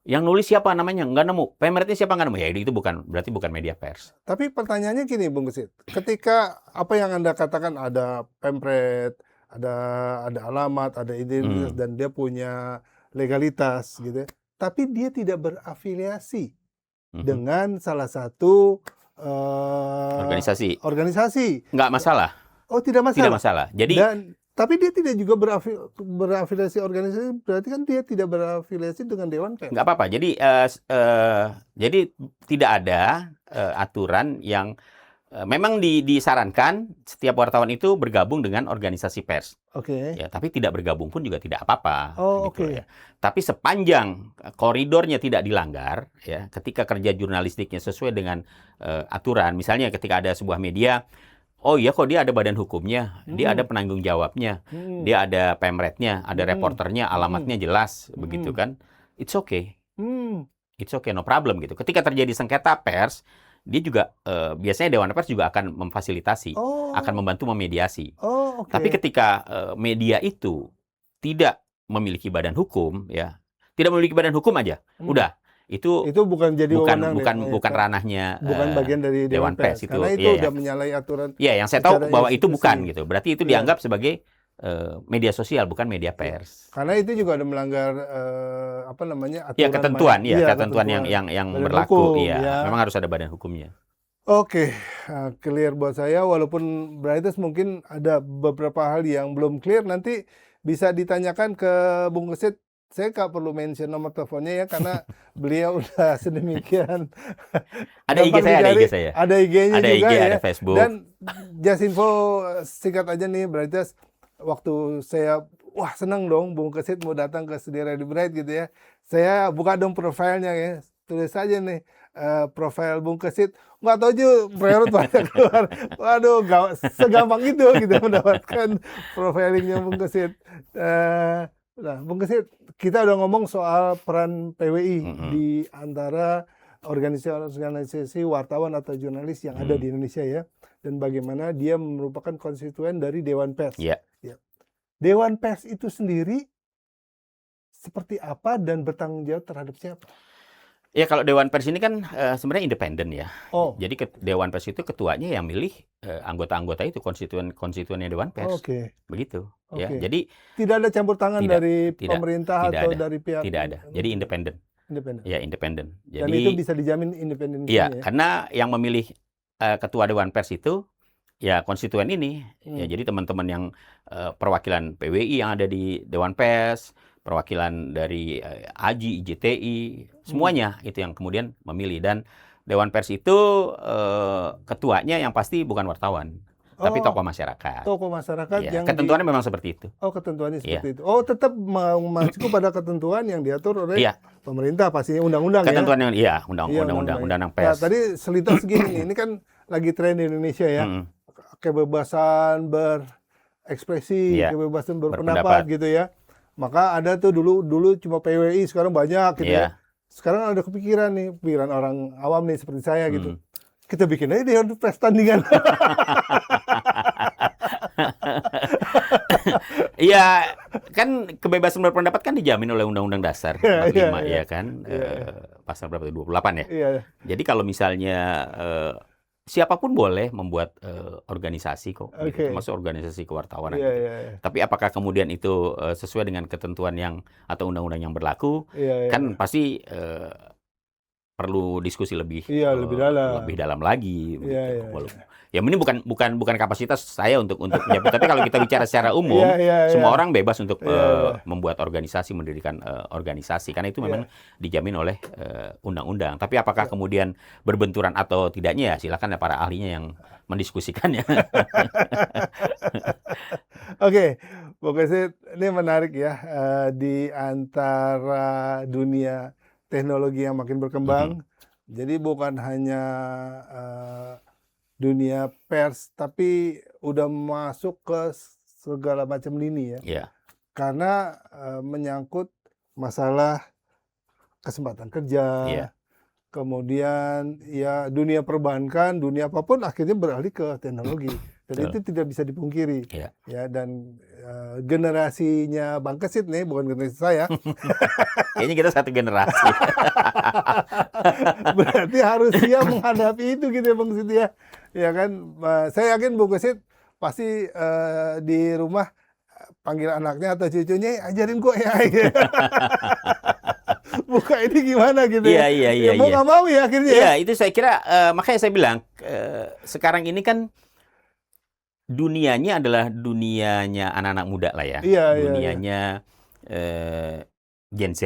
Yang nulis siapa namanya? Nggak nemu. Pemerintah siapa nggak nemu? Ya itu berarti bukan media pers. Tapi pertanyaannya gini, Bung Gesit. Ketika apa yang Anda katakan ada pempret, ada alamat, ada identitas, dan dia punya legalitas gitu ya. Tapi dia tidak berafiliasi dengan salah satu organisasi. Nggak masalah. Oh, tidak masalah. Tidak masalah. Jadi tapi dia tidak juga berafiliasi organisasi, berarti kan dia tidak berafiliasi dengan Dewan Pers. Nggak apa-apa. Jadi tidak ada aturan yang memang disarankan setiap wartawan itu bergabung dengan organisasi pers. Oke. Ya, tapi tidak bergabung pun juga tidak apa-apa. Oh, gitu oke. ya. Tapi sepanjang koridornya tidak dilanggar, ya, ketika kerja jurnalistiknya sesuai dengan aturan, misalnya ketika ada sebuah media, oh iya kok dia ada badan hukumnya, dia ada penanggung jawabnya, dia ada pemretnya, ada reporternya, alamatnya jelas, begitu kan? It's okay. It's okay, no problem gitu. Ketika terjadi sengketa pers, dia juga biasanya Dewan Pers juga akan memfasilitasi, akan membantu memediasi. Tapi ketika media itu tidak memiliki badan hukum, ya, tidak memiliki badan hukum aja, udah itu bukan jadi bukan ranahnya bukan bagian dari Dewan Pers itu. Karena itu udah menyalahi aturan. Iya, yang saya tahu bahwa itu bukan gitu. Berarti itu dianggap sebagai media sosial, bukan media pers. Karena itu juga ada melanggar aturan ketentuan yang berlaku. Iya, memang harus ada badan hukumnya. Oke, clear buat saya. Walaupun Brightest mungkin ada beberapa hal yang belum clear, nanti bisa ditanyakan ke Bung Kesit. Saya nggak perlu mention nomor teleponnya ya, karena beliau udah sedemikian. Ada IG saya, ada IG saya. Ada IG-nya ada juga IG, ya. Ada Facebook. Dan just info singkat aja nih, Brightest. Waktu saya, wah seneng dong Bung Kesit mau datang ke Studio Radio Bright gitu ya. Saya buka dong profilnya ya. Tulis aja nih, profil Bung Kesit. Nggak tahu aja, Prerot banyak keluar. Waduh, segampang itu gitu mendapatkan profilingnya Bung Kesit. Nah, Bung Kesit, kita udah ngomong soal peran PWI di antara organisasi wartawan atau jurnalis yang ada di Indonesia ya, dan bagaimana dia merupakan konstituen dari Dewan Pers. Ya. Dewan Pers itu sendiri seperti apa dan bertanggung jawab terhadap siapa? Ya, kalau Dewan Pers ini kan sebenarnya independen ya. Jadi Dewan Pers itu ketuanya yang milih anggota-anggota itu, konstituennya Dewan Pers. Begitu. Ya. Jadi tidak ada campur tangan dari pemerintah atau dari pihak. Tidak ada. Jadi independen. Ya, independen. Dan itu bisa dijamin independen. Iya, karena yang memilih ketua Dewan Pers itu ya konstituen ini. Ya, jadi teman-teman yang perwakilan PWI yang ada di Dewan Pers, perwakilan dari AJI, IJTI, semuanya itu yang kemudian memilih. Dan Dewan Pers itu ketuanya yang pasti bukan wartawan, tapi tokoh masyarakat. Tokoh masyarakat yang ketentuannya memang seperti itu. Ketentuannya seperti itu. Tetap mengacu pada ketentuan yang diatur oleh pemerintah, pastinya undang-undang ya. Ketentuan yang undang-undang pers. Nah, tadi selintas segini ini kan lagi tren di Indonesia ya. Kebebasan berekspresi, kebebasan berpendapat gitu ya. Maka ada tuh dulu cuma PWI, sekarang banyak gitu ya. Sekarang ada kepikiran orang awam nih seperti saya gitu. Kita bikin aja Dewan Pers tandingan. Iya, kan kebebasan berpendapat kan dijamin oleh Undang-Undang Dasar 45 ya kan. Pasal berapa itu? 28 ya. Jadi kalau misalnya siapapun boleh membuat organisasi kok, termasuk organisasi kewartawanan. Tapi apakah kemudian itu sesuai dengan ketentuan atau undang-undang yang berlaku? Kan pasti perlu diskusi lebih dalam lagi. Ya ini bukan kapasitas saya untuk menyebut. Tapi kalau kita bicara secara umum, semua orang bebas untuk membuat organisasi, mendirikan organisasi, karena itu memang dijamin oleh undang-undang. Tapi apakah kemudian berbenturan atau tidaknya, ya silakan para ahlinya yang mendiskusikannya. Oke, Bung Kesit, ini menarik ya, di antara dunia teknologi yang makin berkembang. Jadi bukan hanya dunia pers, tapi udah masuk ke segala macam lini ya. Karena menyangkut masalah kesempatan kerja, kemudian ya dunia perbankan, dunia apapun akhirnya beralih ke teknologi. Dan itu tidak bisa dipungkiri. Ya, dan generasinya Bang Kesit nih, bukan generasi saya. Kayaknya kita satu generasi. Berarti harus siap menghadapi itu gitu ya Bang Kesit ya. Ya kan, saya yakin Bung Kesit pasti di rumah panggil anaknya atau cucunya, ajarin gue AI. buka ini gimana gitu Iya, ya. iya, iya, Mau iya. nggak mau ya akhirnya ya. Iya, itu saya kira makanya saya bilang sekarang ini kan dunianya adalah dunianya anak-anak muda lah ya. Iya, iya, iya. Dunianya Gen Z,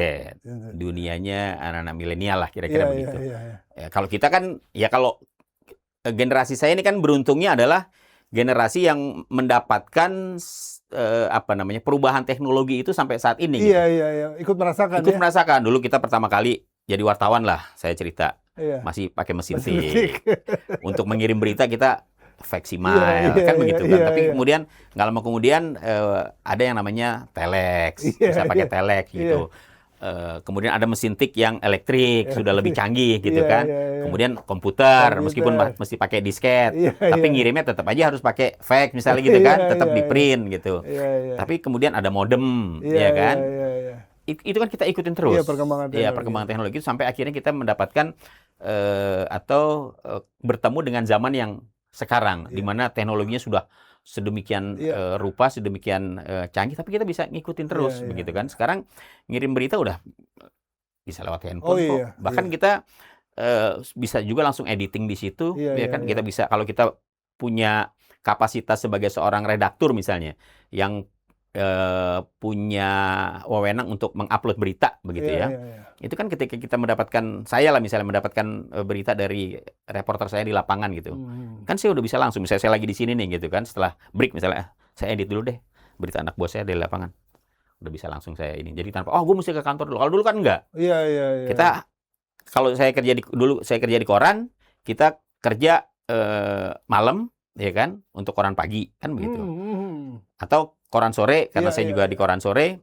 dunianya anak-anak milenial lah kira-kira Iya, begitu. iya, iya. Ya, kalau kita kan, ya kalau generasi saya ini kan beruntungnya adalah generasi yang mendapatkan apa namanya perubahan teknologi itu sampai saat ini. Iya, Gitu. iya, iya. Ikut merasakan Ikut ya. merasakan. Dulu kita pertama kali jadi wartawan lah, saya cerita. Iya. Masih pakai mesin Mesin tik. Untuk mengirim berita kita fax email, Iya, kan iya, begitu iya, kan. Tapi iya. kemudian nggak lama kemudian ada yang namanya telex, Iya, bisa pakai iya. telex gitu. Kemudian ada mesin tik yang elektrik, sudah lebih canggih gitu Iya, kan. iya, iya. Kemudian komputer, Komputer. meskipun mesti pakai disket, Iya, tapi iya. ngirimnya tetap aja harus pakai fax misalnya gitu kan, Iya, tetap iya, di iya. print gitu. Iya, iya. Tapi kemudian ada modem, Iya, ya kan. Iya, iya. Itu kan kita ikutin terus. Iya, perkembangan teknologi. Iya, perkembangan teknologi itu sampai akhirnya kita mendapatkan atau bertemu dengan zaman yang sekarang, di mana teknologinya sudah sedemikian rupa, sedemikian canggih, tapi kita bisa ngikutin terus, begitu kan. Sekarang ngirim berita udah bisa lewat handphone kok. Bahkan kita bisa juga langsung editing di situ, ya kan. Kita bisa, kalau kita punya kapasitas sebagai seorang redaktur misalnya, yang punya wewenang untuk mengupload berita, begitu ya. Itu kan ketika kita mendapatkan, saya lah misalnya mendapatkan berita dari reporter saya di lapangan gitu. Kan saya udah bisa langsung, misalnya saya lagi di sini nih gitu kan, setelah break misalnya, saya edit dulu deh berita anak buah saya dari lapangan. Udah bisa langsung saya ini. Jadi tanpa, gue mesti ke kantor dulu. Kalau dulu kan enggak. Iya, iya, iya. Kita, kalau saya kerja di koran, kita kerja malam, ya kan, untuk koran pagi, kan begitu. Atau koran sore, karena saya juga di koran sore,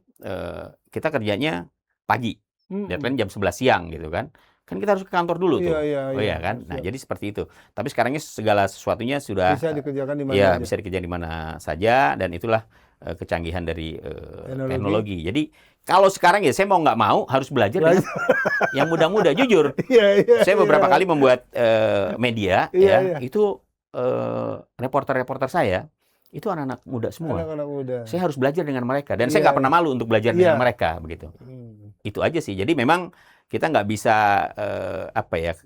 kita kerjanya pagi. Deadline jam 11 siang gitu kan. Kan kita harus ke kantor dulu tuh. Iya kan. Nah, jadi seperti itu. Tapi sekarang ini segala sesuatunya sudah bisa dikerjakan di mana ya, aja. bisa dikerjakan di mana saja, dan itulah kecanggihan dari teknologi. Jadi kalau sekarang ya saya mau nggak mau harus belajar dengan yang muda-muda, jujur. Saya beberapa kali membuat media, itu reporter-reporter saya itu anak-anak muda semua. Anak-anak muda. Saya harus belajar dengan mereka, dan saya nggak pernah malu untuk belajar dengan mereka, begitu. Itu aja sih. Jadi memang kita nggak bisa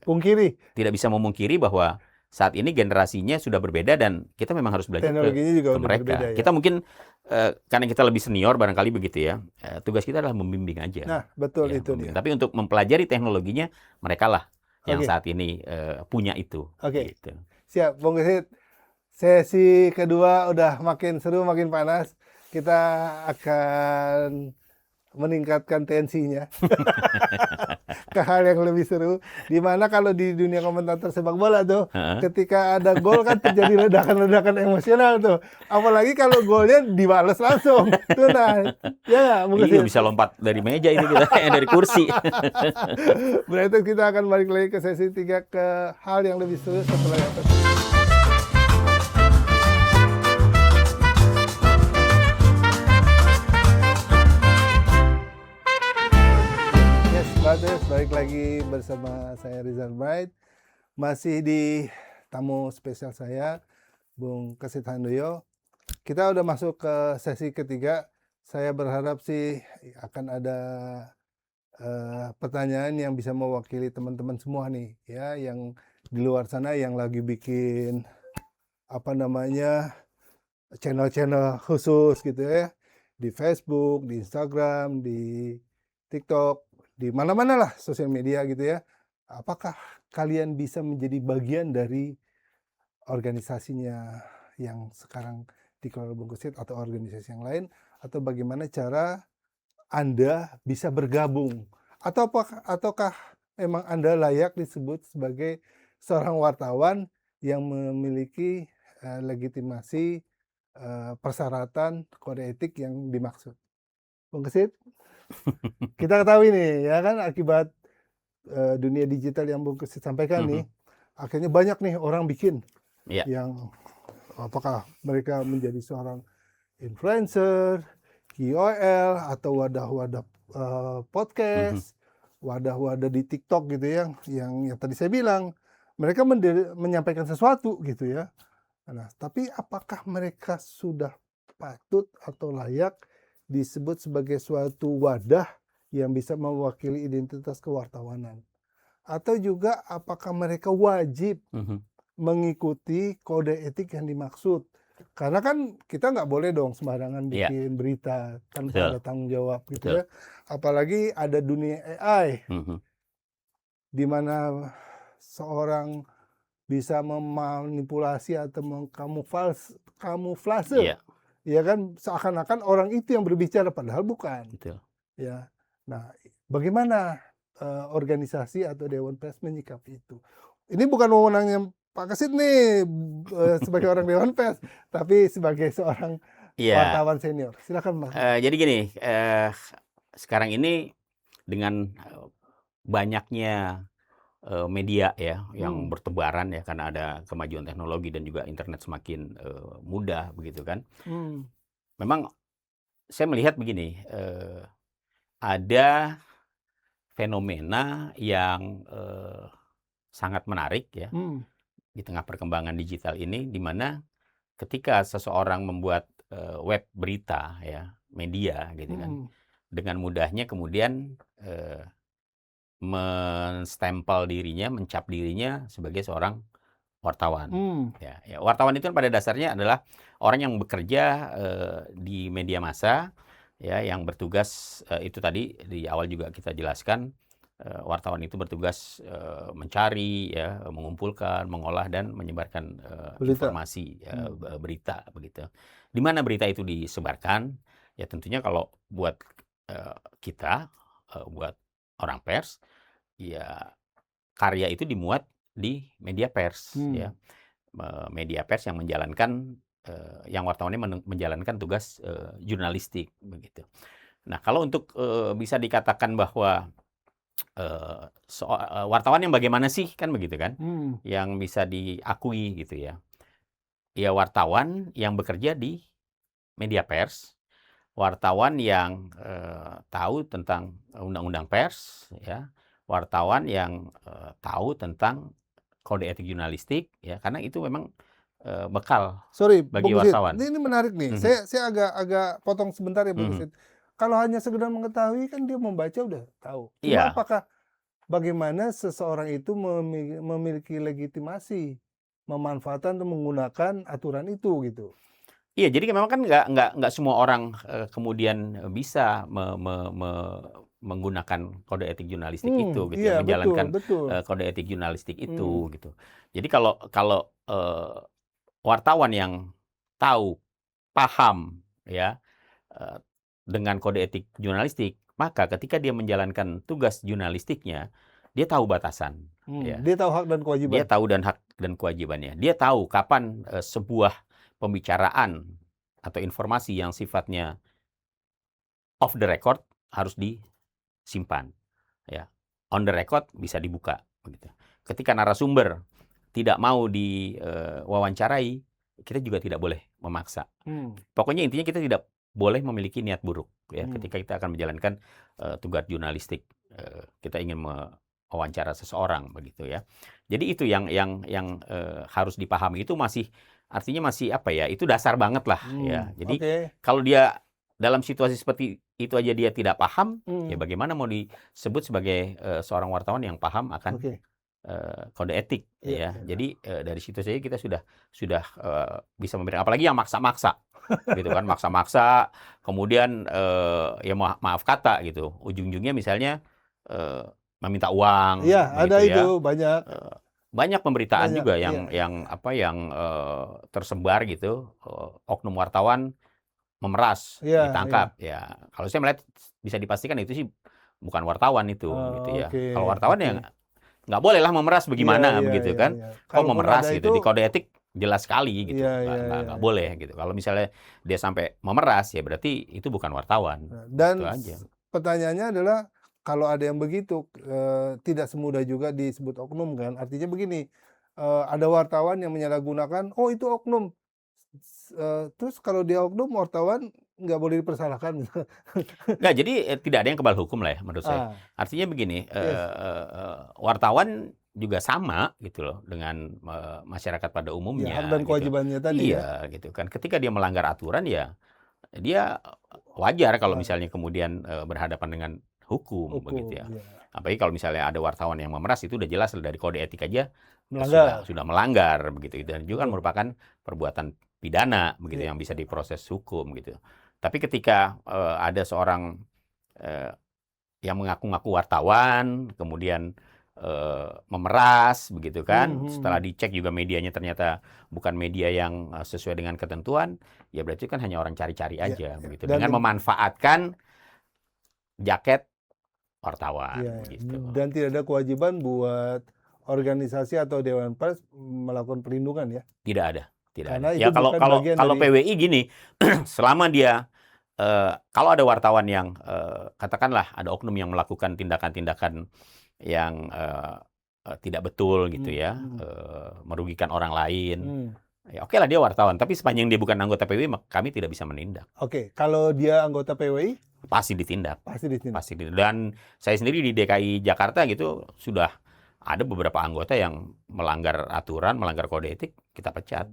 pungkiri. Tidak bisa memungkiri bahwa saat ini generasinya sudah berbeda, dan kita memang harus belajar juga ke mereka. Berbeda, ya? Kita mungkin karena kita lebih senior barangkali begitu ya. Tugas kita adalah membimbing aja. Nah, betul ya, itu dia. Tapi untuk mempelajari teknologinya, mereka lah yang saat ini punya itu. Gitu. Siap, Bung Gesit. Sesi kedua udah makin seru, makin panas. Kita akan meningkatkan tensinya ke hal yang lebih seru. Dimana kalau di dunia komentator sepak bola tuh, ketika ada gol kan terjadi ledakan-ledakan emosional tuh. Apalagi kalau golnya dibalas langsung. Tuh nah, ya iya, bisa lompat dari meja itu kita, dari kursi. Berarti kita akan balik lagi ke sesi 3 ke hal yang lebih seru setelah yang tadi. Balik lagi bersama saya Rizal Bright, masih di tamu spesial saya Bung Kesit Handoyo. Kita udah masuk ke sesi ketiga. Saya berharap sih akan ada pertanyaan yang bisa mewakili teman-teman semua nih ya, yang di luar sana yang lagi bikin channel-channel khusus gitu ya, di Facebook, di Instagram, di TikTok, di mana-mana lah sosial media gitu ya. Apakah kalian bisa menjadi bagian dari organisasinya yang sekarang dikelola Bung Kesit atau organisasi yang lain, atau bagaimana cara Anda bisa bergabung, ataukah memang Anda layak disebut sebagai seorang wartawan yang memiliki legitimasi persyaratan kode etik yang dimaksud. Bung Kesit, kita ketahui nih ya kan, akibat dunia digital yang Bung Kesit sampaikan nih, akhirnya banyak nih orang bikin yang apakah mereka menjadi seorang influencer, KOL, atau wadah-wadah podcast, wadah-wadah di TikTok gitu ya, yang tadi saya bilang mereka menyampaikan sesuatu gitu ya. Nah, tapi apakah mereka sudah patut atau layak disebut sebagai suatu wadah yang bisa mewakili identitas kewartawanan? Atau juga apakah mereka wajib mengikuti kode etik yang dimaksud? Karena kan kita nggak boleh dong sembarangan bikin berita tanpa ada tanggung jawab gitu ya. Apalagi ada dunia AI di mana seorang bisa memanipulasi atau mengkamuflase, ya kan, seakan-akan orang itu yang berbicara padahal bukan. Ya, nah bagaimana organisasi atau Dewan Pers menyikapi itu? Ini bukan wewenangnya Pak Kesit nih sebagai orang Dewan Pers, tapi sebagai seorang wartawan senior. Silakan Mas. Jadi gini, sekarang ini dengan banyaknya media ya yang bertebaran ya, karena ada kemajuan teknologi dan juga internet semakin mudah begitu kan. Memang saya melihat begini, ada fenomena yang sangat menarik ya di tengah perkembangan digital ini, di mana ketika seseorang membuat web berita ya, media gitu kan, dengan mudahnya kemudian menstempel dirinya, mencap dirinya sebagai seorang wartawan. Ya, wartawan itu kan pada dasarnya adalah orang yang bekerja di media massa, ya, yang bertugas itu tadi di awal juga kita jelaskan, wartawan itu bertugas mencari, ya, mengumpulkan, mengolah dan menyebarkan informasi, berita begitu. Di mana berita itu disebarkan? Ya tentunya kalau buat kita, buat orang pers, ya karya itu dimuat di media pers, ya, media pers yang menjalankan, yang wartawannya menjalankan tugas jurnalistik begitu. Nah kalau untuk bisa dikatakan bahwa wartawan yang bagaimana sih kan begitu kan, yang bisa diakui gitu ya, ya wartawan yang bekerja di media pers, wartawan yang tahu tentang undang-undang pers, ya, wartawan yang tahu tentang kode etik jurnalistik, ya, karena itu memang bekal bagi wartawan. Ini menarik nih. Saya agak potong sebentar ya, Bung Kesit. Kalau hanya sekedar mengetahui kan dia membaca udah tahu. Cuma apakah bagaimana seseorang itu memiliki legitimasi memanfaatkan atau menggunakan aturan itu gitu? Iya, jadi memang kan nggak semua orang kemudian bisa menggunakan kode etik jurnalistik itu, gitu, iya, menjalankan betul. kode etik jurnalistik itu, gitu. Jadi kalau wartawan yang tahu, paham, ya, dengan kode etik jurnalistik, maka ketika dia menjalankan tugas jurnalistiknya, dia tahu batasan. Ya. Dia tahu hak dan kewajiban. Dia tahu hak dan kewajibannya. Dia tahu kapan sebuah pembicaraan atau informasi yang sifatnya off the record harus disimpan, ya. On the record bisa dibuka, begitu. Ketika narasumber tidak mau diwawancarai, kita juga tidak boleh memaksa. Pokoknya intinya kita tidak boleh memiliki niat buruk, ya. Ketika kita akan menjalankan tugas jurnalistik, kita ingin mewawancara seseorang, begitu ya. Jadi itu yang harus dipahami, itu masih artinya masih apa ya, itu dasar banget lah, ya. Jadi kalau dia dalam situasi seperti itu aja dia tidak paham, ya bagaimana mau disebut sebagai seorang wartawan yang paham akan kode etik, ya. Jadi dari situ saja kita sudah bisa memberikan, apalagi yang maksa-maksa, gitu kan, maksa-maksa, kemudian ya maaf kata gitu, ujung-ujungnya misalnya meminta uang, iya, ada ya. itu banyak. Banyak pemberitaan juga yang tersebar gitu, oknum wartawan memeras, ditangkap. Ya, kalau saya melihat bisa dipastikan itu sih bukan wartawan itu, gitu ya. Kalau wartawan ya nggak boleh lah memeras, bagaimana begitu kan? Kok memeras gitu, di kode etik jelas sekali gitu, nggak boleh gitu. Kalau misalnya dia sampai memeras, ya berarti itu bukan wartawan. Dan gitu aja. Pertanyaannya adalah, kalau ada yang begitu, tidak semudah juga disebut oknum kan. Artinya begini, ada wartawan yang menyalahgunakan, oh itu oknum. Terus kalau dia oknum, wartawan nggak boleh dipersalahkan. Nggak, jadi tidak ada yang kebal hukum lah ya menurut saya. Artinya begini, wartawan juga sama gitu loh dengan masyarakat pada umumnya. Hak dan kewajibannya tadi. Iya, gitu kan. Ketika dia melanggar aturan, ya dia wajar kalau misalnya kemudian berhadapan dengan hukum begitu ya. Iya. Apalagi kalau misalnya ada wartawan yang memeras, itu udah jelas dari kode etik aja Melanggar. sudah melanggar begitu, dan juga kan Betul. merupakan perbuatan pidana begitu Iya. yang bisa diproses hukum gitu. Tapi ketika ada seorang yang mengaku-ngaku wartawan kemudian memeras begitu kan, setelah dicek juga medianya ternyata bukan media yang sesuai dengan ketentuan, ya berarti kan hanya orang cari-cari aja begitu, Dan dengan memanfaatkan jaket wartawan gitu. Dan tidak ada kewajiban buat organisasi atau Dewan Pers melakukan perlindungan ya? Tidak ada, tidak Karena ada. itu Ya kalau bukan kalau bagian kalau dari- PWI gini, selama dia kalau ada wartawan yang katakanlah ada oknum yang melakukan tindakan-tindakan yang tidak betul gitu ya, merugikan orang lain, ya oke lah dia wartawan. Tapi sepanjang dia bukan anggota PWI, kami tidak bisa menindak. Oke, kalau dia anggota PWI Pasti ditindak. pasti ditindak. Pasti ditindak. Dan saya sendiri di DKI Jakarta gitu sudah ada beberapa anggota yang melanggar aturan, melanggar kode etik, kita pecat.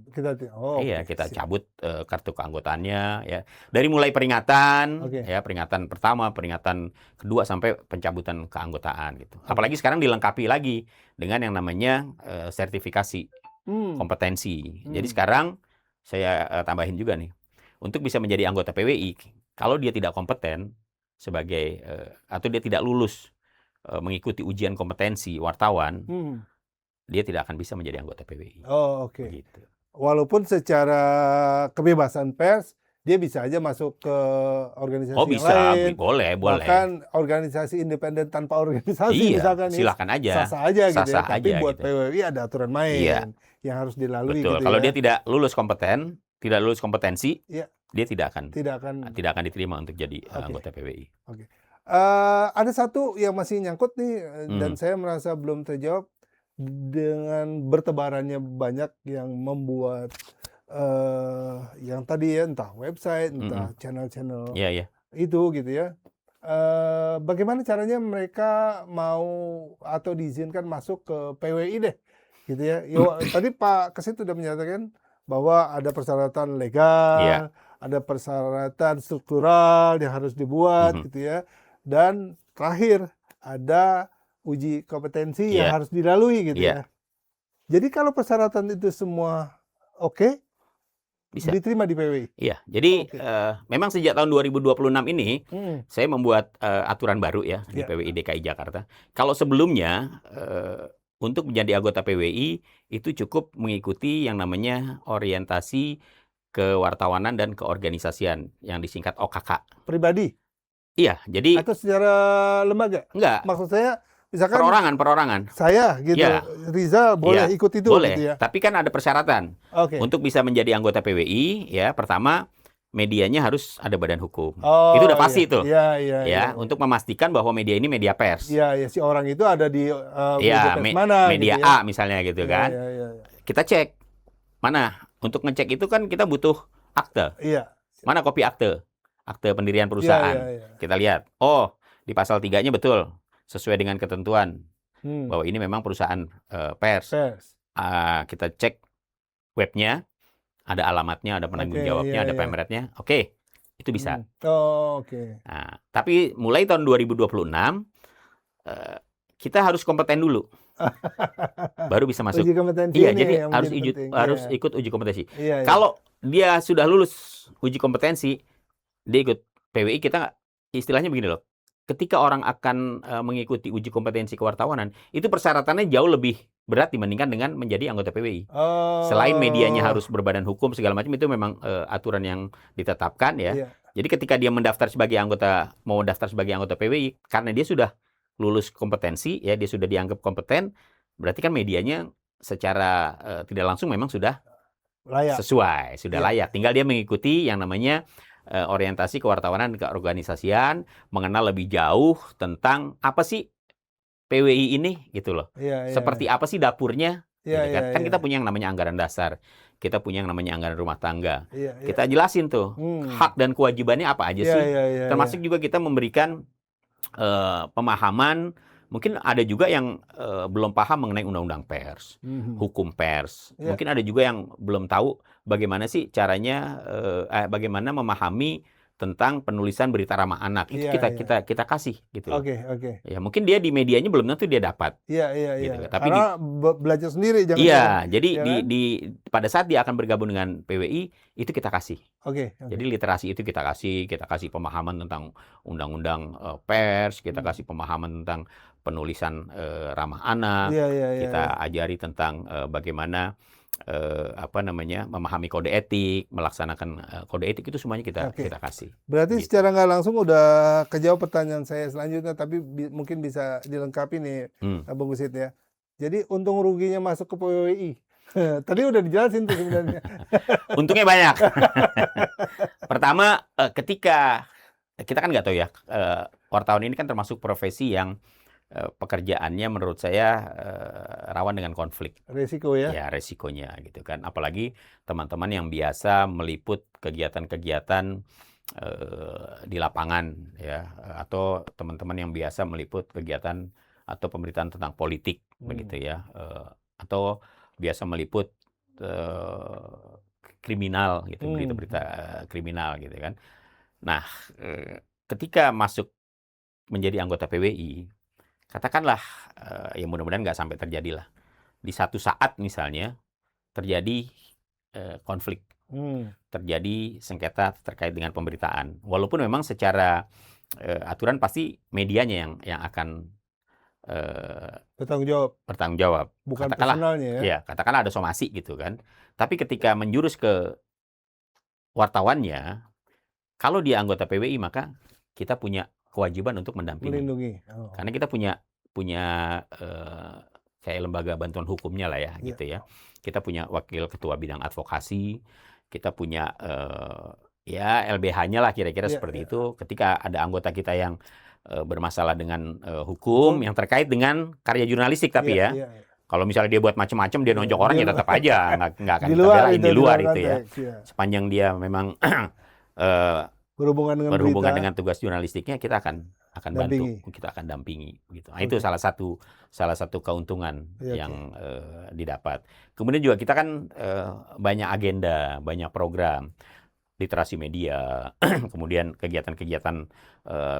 Iya, kita cabut kartu keanggotaannya ya. Dari mulai peringatan ya, peringatan pertama, peringatan kedua sampai pencabutan keanggotaan gitu. Apalagi sekarang dilengkapi lagi dengan yang namanya sertifikasi kompetensi. Jadi sekarang saya tambahin juga nih. Untuk bisa menjadi anggota PWI, kalau dia tidak kompeten sebagai atau dia tidak lulus mengikuti ujian kompetensi wartawan, dia tidak akan bisa menjadi anggota PWI. Oh, oke. Gitu. Walaupun secara kebebasan pers, dia bisa aja masuk ke organisasi Oh, yang bisa, lain. boleh. Bahkan organisasi independen tanpa organisasi, misalkan silakan aja. sah-sah aja gitu ya. Tapi aja, buat gitu. PWI ada aturan main yang harus dilalui. Betul. Gitu Kalau ya. dia tidak lulus kompeten, tidak lulus kompetensi, dia tidak akan diterima untuk jadi anggota PWI. Oke. Ada satu yang masih nyangkut nih dan saya merasa belum terjawab, dengan bertebarannya banyak yang membuat yang tadi ya, entah website, entah channel-channel itu gitu ya. Bagaimana caranya mereka mau atau diizinkan masuk ke PWI deh gitu ya. Tadi Pak Kesit sudah menyatakan bahwa ada persyaratan legal, ada persyaratan struktural yang harus dibuat gitu ya. Dan terakhir ada uji kompetensi yang harus dilalui gitu ya. Jadi kalau persyaratan itu semua bisa diterima di PWI. Iya, jadi memang sejak tahun 2026 ini saya membuat aturan baru ya di PWI DKI Jakarta. Kalau sebelumnya untuk menjadi anggota PWI itu cukup mengikuti yang namanya orientasi kewartawanan dan keorganisasian yang disingkat OKK. Pribadi? Iya, jadi atau secara lembaga? Enggak. Maksud saya misalkan perorangan. Saya gitu, Rizal boleh ikut itu boleh. gitu ya. Tapi kan ada persyaratan. Untuk bisa menjadi anggota PWI ya, pertama medianya harus ada badan hukum. Itu udah pasti itu. Iya. Untuk memastikan bahwa media ini media pers. Iya, si orang itu ada di media gitu A misalnya gitu kan. Kita cek. Mana? Untuk ngecek itu kan kita butuh akte. Iya. Mana kopi akte? Akte pendirian perusahaan. Kita lihat. Oh, di pasal 3-nya betul. Sesuai dengan ketentuan. Bahwa ini memang perusahaan pers. Kita cek webnya. Ada alamatnya, ada penanggung jawabnya, ada pemretnya. Oke, itu bisa. Nah, tapi mulai tahun 2026, kita harus kompeten dulu. Baru bisa masuk. Iya, jadi harus ikut uji kompetensi. Kalau dia sudah lulus uji kompetensi, dia ikut PWI, kita istilahnya begini loh. Ketika orang akan mengikuti uji kompetensi kewartawanan, itu persyaratannya jauh lebih berat dibandingkan dengan menjadi anggota PWI. Selain medianya harus berbadan hukum segala macam, itu memang aturan yang ditetapkan ya. Jadi ketika dia mau daftar sebagai anggota PWI, karena dia sudah lulus kompetensi ya, dia sudah dianggap kompeten, berarti kan medianya secara tidak langsung memang sudah layak. Sesuai, sudah layak. Tinggal dia mengikuti yang namanya orientasi kewartawanan dan keorganisasian, mengenal lebih jauh tentang apa sih PWI ini gitu loh. Seperti apa sih dapurnya? Gitu kan? Kan kita punya yang namanya anggaran dasar, kita punya yang namanya anggaran rumah tangga. Kita jelasin tuh hak dan kewajibannya apa aja sih. Termasuk juga kita memberikan pemahaman. Mungkin ada juga yang belum paham mengenai undang-undang pers, hukum pers. Mungkin ada juga yang belum tahu bagaimana sih caranya, bagaimana memahami tentang penulisan berita ramah anak. Itu kita kasih gitu loh. Oke. Ya, mungkin dia di medianya belum tentu dia dapat. Iya. Gitu. Tapi Karena belajar sendiri jangan. Iya, jadi ya kan? pada saat dia akan bergabung dengan PWI itu kita kasih. Oke. Jadi literasi itu kita kasih pemahaman tentang undang-undang pers, kita kasih pemahaman tentang penulisan ramah anak, kita ajari tentang bagaimana memahami kode etik, melaksanakan kode etik, itu semuanya kita kasih. Berarti gitu. secara nggak langsung udah kejawab pertanyaan saya selanjutnya, tapi mungkin bisa dilengkapi nih, Bung Gesit ya. Jadi untung ruginya masuk ke PWI. Tadi udah dijelasin tuh sebenarnya. Untungnya banyak. Pertama, ketika kita kan nggak tahu ya, wartawan ini kan termasuk profesi yang pekerjaannya menurut saya rawan dengan konflik. Resiko ya? Ya, resikonya gitu kan. Apalagi teman-teman yang biasa meliput kegiatan-kegiatan di lapangan ya, atau teman-teman yang biasa meliput kegiatan atau pemberitaan tentang politik begitu ya, atau biasa meliput kriminal gitu, berita-berita kriminal gitu kan. Nah, ketika masuk menjadi anggota PWI, katakanlah, ya mudah-mudahan nggak sampai terjadi lah. Di satu saat misalnya terjadi konflik, terjadi sengketa terkait dengan pemberitaan. Walaupun memang secara aturan pasti medianya yang akan bertanggung jawab. Bukan katakanlah, personalnya ya? Ya, katakanlah ada somasi gitu kan. Tapi ketika menjurus ke wartawannya, kalau dia anggota PWI maka kita punya kewajiban untuk mendampingi. Melindungi. Karena kita punya kayak lembaga bantuan hukumnya lah ya, gitu ya. Kita punya wakil ketua bidang advokasi, kita punya LBH-nya lah kira-kira seperti itu. Ketika ada anggota kita yang bermasalah dengan hukum yang terkait dengan karya jurnalistik, tapi kalau misalnya dia buat macam-macam, dia nonjok orang ya tetap aja nggak akan kita belain di luar itu ya. Sepanjang dia memang berhubungan dengan tugas jurnalistiknya, kita akan bantu, kita akan dampingi gitu. Nah, itu salah satu keuntungan yang didapat. Kemudian juga kita kan banyak agenda, banyak program literasi media, kemudian kegiatan-kegiatan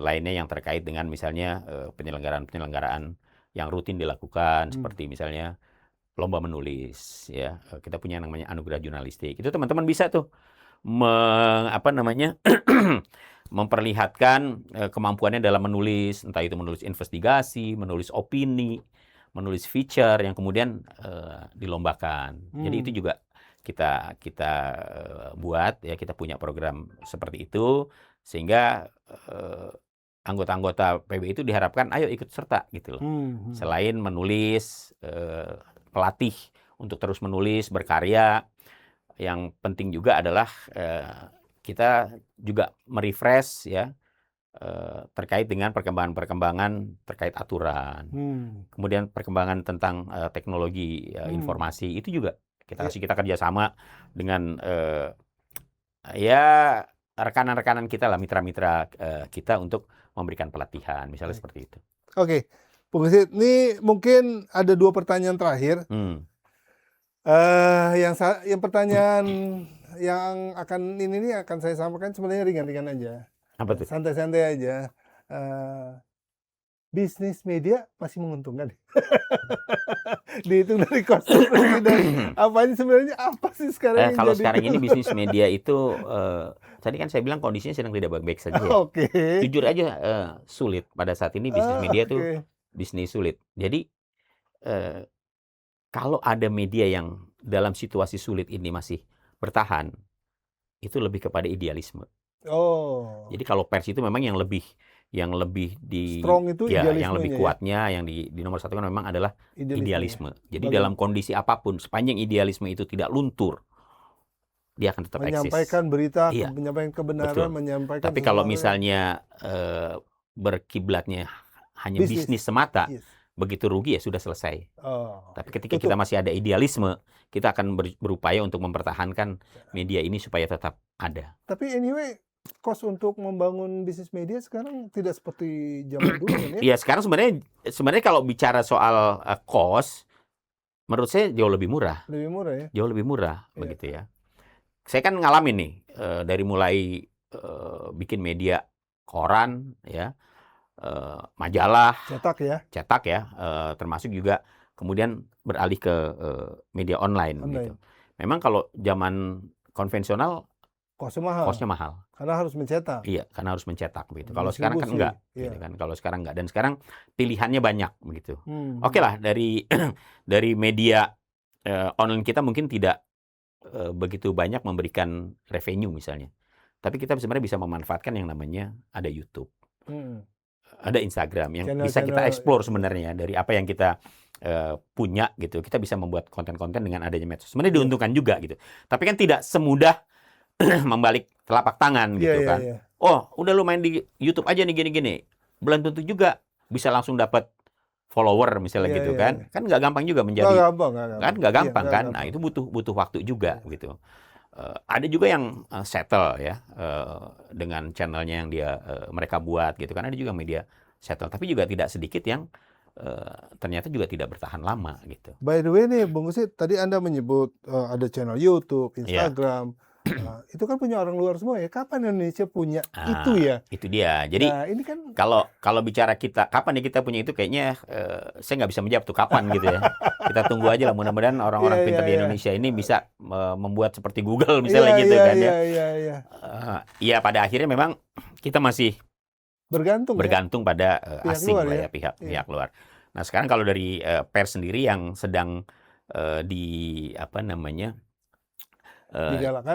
lainnya yang terkait dengan misalnya penyelenggaraan yang rutin dilakukan, seperti misalnya lomba menulis ya. Kita punya yang namanya anugerah jurnalistik. Itu teman-teman bisa tuh memperlihatkan kemampuannya dalam menulis, entah itu menulis investigasi, menulis opini, menulis feature yang kemudian dilombakan. Jadi itu juga kita buat ya, kita punya program seperti itu sehingga anggota-anggota PWI itu diharapkan ayo ikut serta gitu loh. Selain menulis, pelatih untuk terus menulis, berkarya, yang penting juga adalah kita juga merefresh ya terkait dengan perkembangan terkait aturan, kemudian perkembangan tentang teknologi informasi, itu juga kita kerjasama dengan rekan-rekanan kita lah, mitra-mitra kita untuk memberikan pelatihan, misalnya seperti itu. Oke, Bung Gesit, ini mungkin ada 2 pertanyaan terakhir. Yang pertanyaan yang akan akan saya sampaikan sebenarnya ringan-ringan aja. Apa tuh? Santai-santai aja. Bisnis media masih menguntungkan. Dihitung dari konsumsi dan sebenarnya apa sih sekarang? Kalau sekarang ini bisnis media itu tadi kan saya bilang kondisinya sedang tidak baik-baik saja. Jujur aja sulit pada saat ini bisnis media itu bisnis sulit. Jadi kalau ada media yang dalam situasi sulit ini masih bertahan, itu lebih kepada idealisme. Jadi kalau pers itu memang yang lebih strong itu yang lebih kuatnya, yang di nomor satu kan memang adalah idealisme. Jadi dalam kondisi apapun, sepanjang idealisme itu tidak luntur, dia akan tetap menyampaikan eksis. berita, menyampaikan kebenaran, Betul. menyampaikan. Tapi kalau misalnya berkiblatnya hanya bisnis semata, begitu rugi ya sudah selesai. Tapi ketika kita masih ada idealisme, kita akan berupaya untuk mempertahankan media ini supaya tetap ada. Tapi anyway, cost untuk membangun bisnis media sekarang tidak seperti zaman dulu kan ya? Iya, sekarang sebenarnya kalau bicara soal cost, menurut saya jauh lebih murah. Lebih murah ya? Jauh lebih murah, begitu ya. Saya kan ngalamin nih, dari mulai bikin media koran ya, majalah, cetak ya, termasuk juga kemudian beralih ke media online gitu. Memang kalau zaman konvensional kosnya mahal. Karena harus mencetak. Iya, karena harus mencetak begitu. Kalau sekarang kan enggak, gitu kan. Kalau sekarang enggak, dan sekarang pilihannya banyak begitu. Oke lah, dari dari media online kita mungkin tidak begitu banyak memberikan revenue misalnya. Tapi kita sebenarnya bisa memanfaatkan yang namanya ada YouTube, ada Instagram yang bisa kita explore sebenarnya dari apa yang kita punya gitu. Kita bisa membuat konten-konten dengan adanya medsos. Sebenarnya diuntungkan juga gitu. Tapi kan tidak semudah membalik telapak tangan gitu kan. Oh, udah lu main di YouTube aja nih gini-gini. Belum tentu juga bisa langsung dapat follower misalnya gitu kan. Kan nggak gampang juga menjadi. Kan nggak gampang kan. Nah, itu butuh waktu juga gitu. Ada juga yang settle ya dengan channelnya yang mereka buat gitu kan. Ada juga media settle, tapi juga tidak sedikit yang ternyata juga tidak bertahan lama gitu. By the way nih, Bung Gesit, tadi Anda menyebut ada channel YouTube, Instagram. Itu kan punya orang luar semua ya. Kapan Indonesia punya itu ya? Itu dia. Jadi ini kan kalau bicara kita kapan ya kita punya itu, kayaknya saya nggak bisa menjawab tuh kapan gitu ya. Kita tunggu aja lah, mudah-mudahan orang-orang pintar di Indonesia ini bisa membuat seperti Google misalnya gitu kan ya. Iya, pada akhirnya memang kita masih bergantung pada asing lah ya, pihak luar. Nah, sekarang kalau dari pers sendiri yang sedang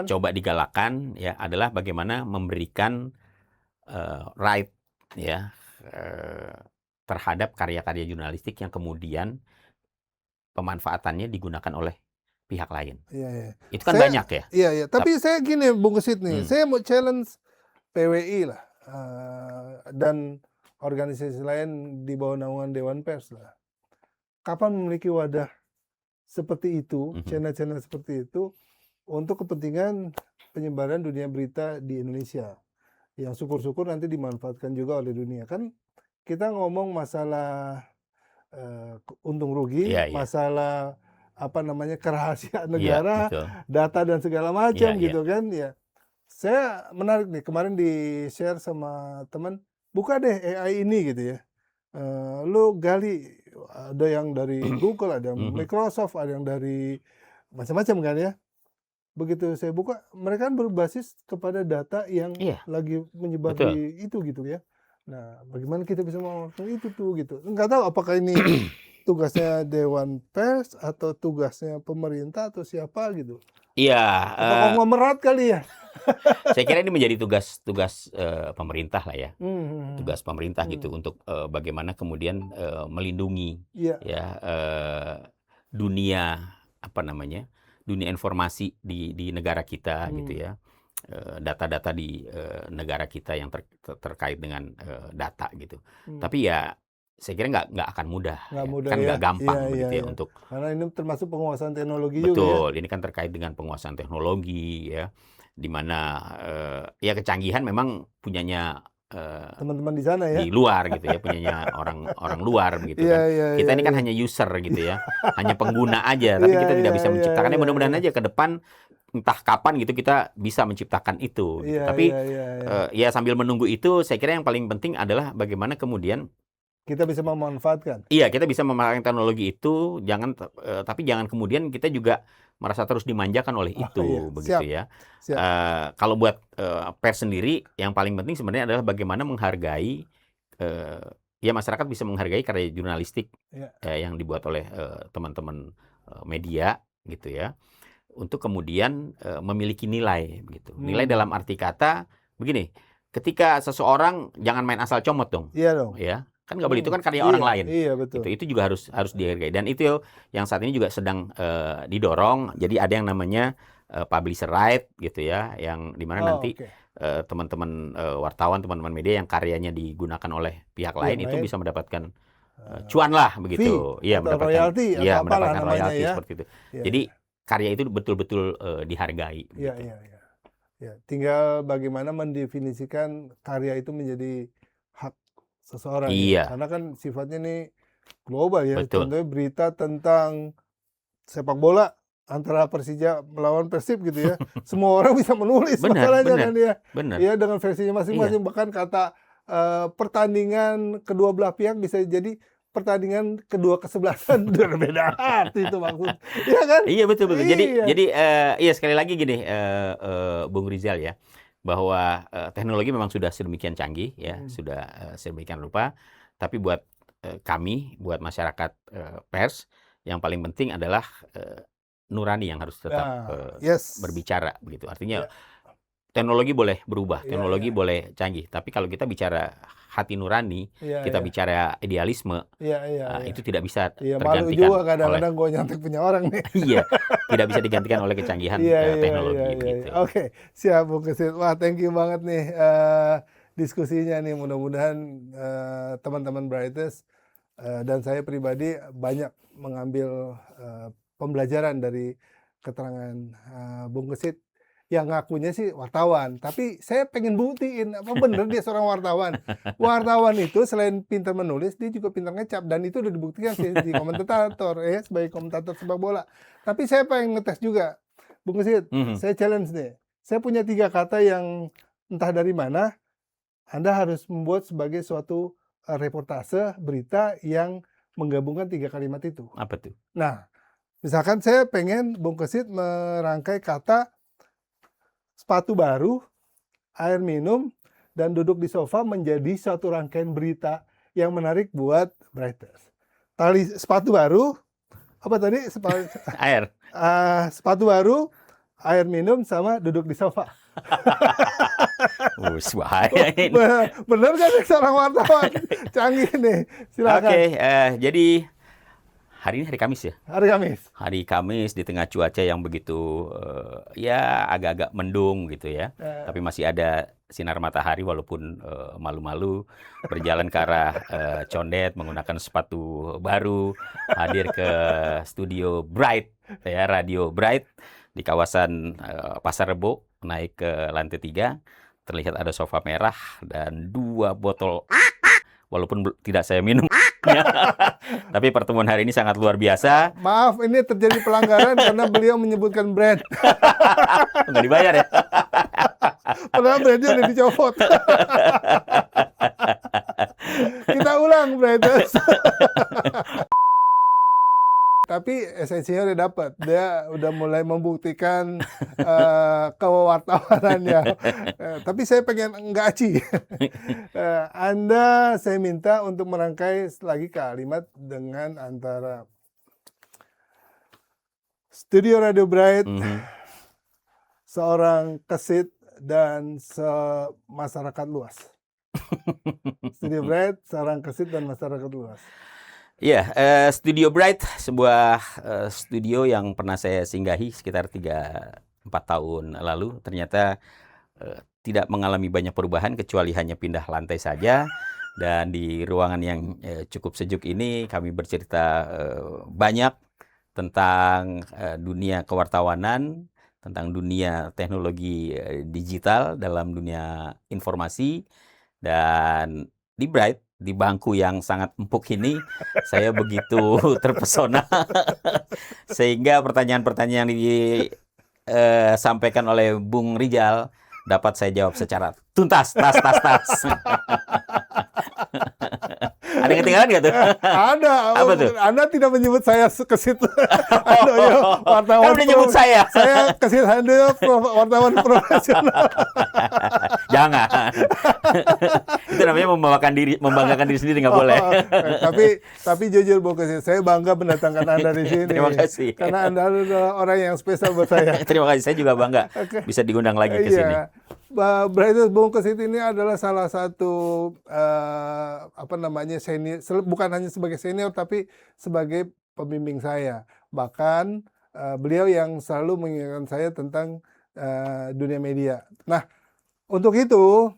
coba digalakan ya adalah bagaimana memberikan right ya terhadap karya-karya jurnalistik yang kemudian pemanfaatannya digunakan oleh pihak lain. Itu kan banyak ya. Iya. Tapi saya gini, Bung Gesit nih, saya mau challenge PWI lah dan organisasi lain di bawah naungan Dewan Pers lah. Kapan memiliki wadah seperti itu, channel-channel seperti itu, untuk kepentingan penyebaran dunia berita di Indonesia, yang syukur-syukur nanti dimanfaatkan juga oleh dunia. Kan kita ngomong masalah untung rugi, masalah kerahasiaan negara, data dan segala macam gitu kan ya. Saya menarik nih, kemarin di-share sama teman, buka deh AI ini gitu ya. Lu gali, ada yang dari Google, ada yang Microsoft, ada yang dari macam-macam kan ya. Begitu saya buka, mereka kan berbasis kepada data yang lagi menyebar di itu gitu ya. Nah, bagaimana kita bisa memanfaatkan itu tuh gitu. Nggak tahu apakah ini tugasnya Dewan Pers atau tugasnya pemerintah atau siapa gitu. Iya. Atau konglomerat kali ya. Saya kira ini menjadi tugas pemerintah lah ya. Tugas pemerintah gitu untuk bagaimana kemudian melindungi ya dunia dunia informasi di negara kita gitu ya. Data-data di negara kita yang terkait dengan data gitu. Tapi ya saya kira nggak akan mudah, nggak gampang begitu ya untuk. Karena ini termasuk penguasaan teknologi juga. Betul, ya? Ini kan terkait dengan penguasaan teknologi ya, di mana ya kecanggihan memang punyanya teman-teman di sana ya, di luar gitu ya, punyanya orang luar begitu kan. Kita ini kan hanya user gitu ya, hanya pengguna aja, tapi kita tidak bisa menciptakannya. Mudah-mudahan aja ke depan entah kapan gitu kita bisa menciptakan itu. Gitu. Tapi ya sambil menunggu itu, saya kira yang paling penting adalah bagaimana kemudian kita bisa memanfaatkan. Iya, kita bisa memanfaatkan teknologi itu, tapi jangan kemudian kita juga merasa terus dimanjakan oleh itu, begitu ya. Kalau buat pers sendiri, yang paling penting sebenarnya adalah bagaimana menghargai, ya masyarakat bisa menghargai karya jurnalistik yang dibuat oleh teman-teman media, gitu ya, untuk kemudian memiliki nilai, begitu. Nilai dalam arti kata begini, ketika seseorang jangan main asal comot dong. Iya dong. Ya. Kan nggak boleh, itu kan karya orang lain. Iya, betul. Itu juga harus dihargai. Dan itu yang saat ini juga sedang didorong. Jadi ada yang namanya publisher right gitu ya, yang dimana nanti teman-teman wartawan, teman-teman media yang karyanya digunakan oleh pihak lain itu bisa mendapatkan cuan lah begitu. Iya, mendapatkan royalti seperti itu. Jadi karya itu betul-betul dihargai. Iya. Tinggal bagaimana mendefinisikan karya itu menjadi hak seseorang. Karena kan sifatnya nih global ya. Contohnya berita tentang sepak bola, antara Persija melawan Persib gitu ya. Semua orang bisa menulis masalahnya kan ya. Ya dengan versinya masing-masing. Bahkan kata pertandingan kedua belah pihak bisa jadi pertandingan kedua kesebelasan berbeda arti itu maksud. Iya kan? Iya betul. Iya. Jadi iya sekali lagi gini Bung Rizal ya, bahwa teknologi memang sudah sedemikian canggih ya, sudah sedemikian rupa. Tapi buat kami, buat masyarakat pers, yang paling penting adalah nurani yang harus tetap berbicara begitu. Artinya teknologi boleh berubah, teknologi boleh canggih, tapi kalau kita bicara hati nurani, kita bicara idealisme, itu tidak bisa tergantikan. Malu juga kadang-kadang gue nyontek punya orang nih. Iya, tidak bisa digantikan oleh kecanggihan teknologi. Gitu. Oke, siap Bung Kesit. Wah, thank you banget nih diskusinya nih. Mudah-mudahan teman-teman Brightest dan saya pribadi banyak mengambil pembelajaran dari keterangan Bung Kesit yang ngakunya sih wartawan, tapi saya pengen buktiin apa bener dia seorang wartawan. Wartawan itu selain pintar menulis, dia juga pintar ngecap, dan itu udah dibuktikan sih di komentator ya, sebagai komentator sepak bola. Tapi saya pengen ngetes juga, Bung Kesit, saya challenge nih. Saya punya 3 kata yang entah dari mana, Anda harus membuat sebagai suatu reportase berita yang menggabungkan 3 kalimat itu. Apa tuh? Nah, misalkan saya pengen Bung Kesit merangkai kata sepatu baru, air minum, dan duduk di sofa menjadi suatu rangkaian berita yang menarik buat Brightest. Sepatu baru, apa tadi? Air. Sepatu baru, air minum, sama duduk di sofa. Bahaya ini. Bener kan seorang wartawan? Canggih nih. Silakan. Oke, jadi hari ini hari Kamis ya? Hari Kamis di tengah cuaca yang begitu ya agak-agak mendung gitu ya. Tapi masih ada sinar matahari walaupun malu-malu, berjalan ke arah Condet menggunakan sepatu baru, hadir ke studio Bright ya, Radio Bright di kawasan Pasar Rebo, naik ke lantai 3, terlihat ada sofa merah dan 2 botol walaupun tidak saya minum. Tapi pertemuan hari ini sangat luar biasa. Maaf, ini terjadi pelanggaran karena beliau menyebutkan brand. Nggak dibayar ya? Padahal brandnya udah dicopot. Kita ulang, Brightest. Tapi esensinya udah dapat. Dia udah mulai membuktikan kewartawanannya. Tapi saya pengen ngaci. Anda saya minta untuk merangkai lagi kalimat dengan antara Studio Radio Bright, seorang Kesit, dan masyarakat luas. Studio Bright, seorang Kesit, dan masyarakat luas. Iya, Studio Bright, sebuah studio yang pernah saya singgahi sekitar 3-4 tahun lalu. Ternyata tidak mengalami banyak perubahan kecuali hanya pindah lantai saja. Dan di ruangan yang cukup sejuk ini kami bercerita banyak tentang dunia kewartawanan, tentang dunia teknologi digital dalam dunia informasi. Dan di Bright, di bangku yang sangat empuk ini, saya begitu terpesona. Sehingga pertanyaan-pertanyaan yang disampaikan oleh Bung Rizal dapat saya jawab secara tuntas, tas. Ada yang ketinggalan nggak tuh? Ada. Apa tuh? Anda tidak menyebut saya ke situ. Wartawan udah nyebut saya. Saya ke situ wartawan profesional. Jangan. Itu namanya membanggakan diri sendiri, nggak boleh. Tapi jujur Bung Kesit, saya bangga mendatangkan Anda di sini. Terima kasih. Karena Anda adalah orang yang spesial buat saya. Terima kasih, saya juga bangga bisa diundang lagi ke sini. Brightest Bung Kesit ini adalah salah satu senior, bukan hanya sebagai senior tapi sebagai pembimbing saya. Bahkan beliau yang selalu mengingatkan saya tentang dunia media. Nah, untuk itu,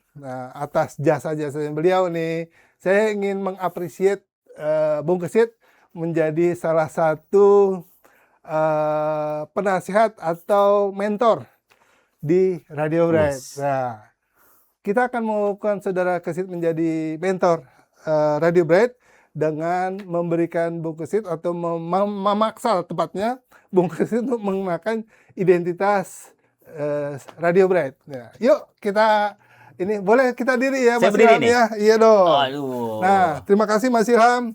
atas jasa-jasanya beliau nih, saya ingin mengapresiasi Bung Kesit menjadi salah satu penasihat atau mentor di Radio Bright. Yes. Nah, kita akan mengukuhkan saudara Kesit menjadi mentor Radio Bright dengan memberikan Bung Kesit atau memaksa tepatnya Bung Kesit untuk mengenakan identitas Radio Bright. Ya, yuk kita ini boleh kita diri ya Saya Mas berdiri Ilham nih? ya. Iya dong. Aduh. Nah, terima kasih Mas Ilham.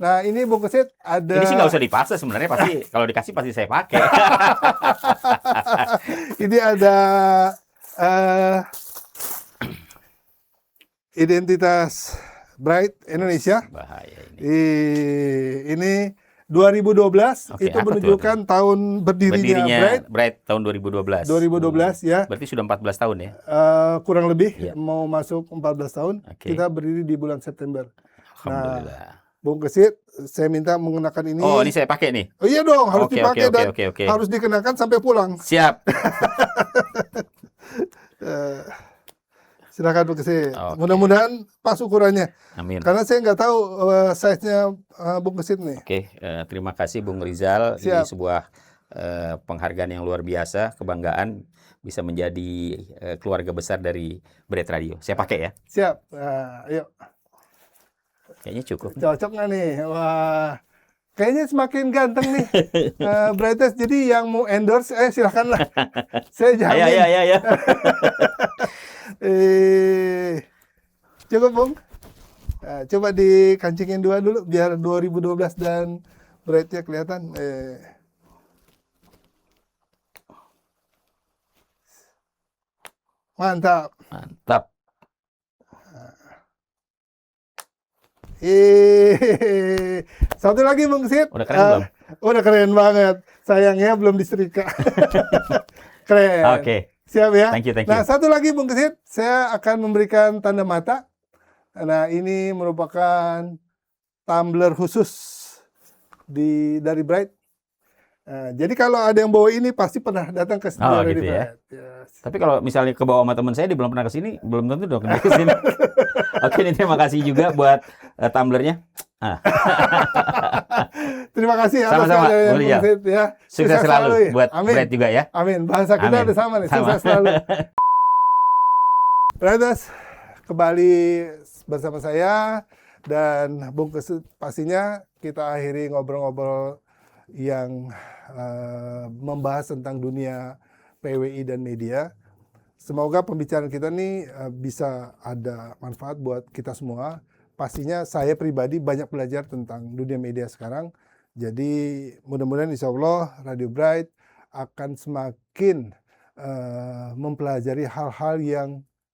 Nah, ini Bung Kesit ada. Ini sih nggak usah dipaksa sebenarnya, pasti kalau dikasih pasti saya pakai. Ini ada identitas Bright Indonesia. Bahaya ini. Ini 2012 Oke, itu apa tuh? menunjukkan tahun berdirinya Bright. Bright tahun 2012. 2012 ya. Berarti sudah 14 tahun ya? Kurang lebih Iya. mau masuk 14 tahun. Oke. Kita berdiri di bulan September. Alhamdulillah. Bung Kesit, saya minta mengenakan ini. Oh, ini saya pakai nih. Oh iya dong, harus Oke, dipakai oke, dan oke. harus dikenakan sampai pulang. Siap. Silakan Bung Kesit. Oke. Mudah-mudahan pas ukurannya. Amin. Karena saya nggak tahu size-nya Bung Kesit nih. Oke, terima kasih Bung Rizal. Ini Siap. sebuah penghargaan yang luar biasa, kebanggaan bisa menjadi keluarga besar dari Bright Radio. Saya pakai ya. Siap. Yuk. Kayaknya cukup. Cocok nggak nih? Wah, kayaknya semakin ganteng nih. Brightest. Jadi yang mau endorse, silakanlah. Saya jamin. Ayo. Cukup, Bung. Coba dikancingin dua dulu, biar 2012 dan Bright-nya kelihatan. Mantap. Mantap. Satu lagi Bung Kesit. Udah keren belum? Udah keren banget. Sayangnya belum disetrika. Keren. Oke. Siap ya. Thank you. Nah, satu lagi Bung Kesit, saya akan memberikan tanda mata. Nah, ini merupakan tumbler khusus dari Bright. Jadi kalau ada yang bawa ini pasti pernah datang ke studio gitu ya. Bright. Yes. Tapi kalau misalnya ke bawah sama teman saya, dia belum pernah ke sini, belum tentu dong ke sini. Oke, ini terima kasih juga buat tumblernya. Terima kasih atas Sama-sama, kehadiran Bung Rizal. Bung Kesit, ya. Sukses selalu ya. buat Amin. Bright juga ya. Amin. Bahasa kita Amin. udah sama nih. Sama. Sukses selalu. Brighters, kembali bersama saya dan Bung Kesit. Pastinya kita akhiri ngobrol-ngobrol yang membahas tentang dunia PWI dan media. Semoga pembicaraan kita nih bisa ada manfaat buat kita semua. Pastinya saya pribadi banyak belajar tentang dunia media sekarang. Jadi mudah-mudahan insya Allah Radio Bright akan semakin mempelajari hal-hal yang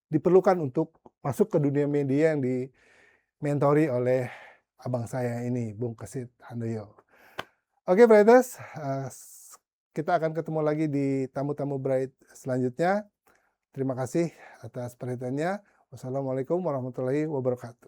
diperlukan untuk masuk ke dunia media yang dimentori oleh abang saya ini, Bung Kesit Handoyo. Oke, Brighters, kita akan ketemu lagi di tamu-tamu Bright selanjutnya. Terima kasih atas perhatiannya. Wassalamualaikum warahmatullahi wabarakatuh.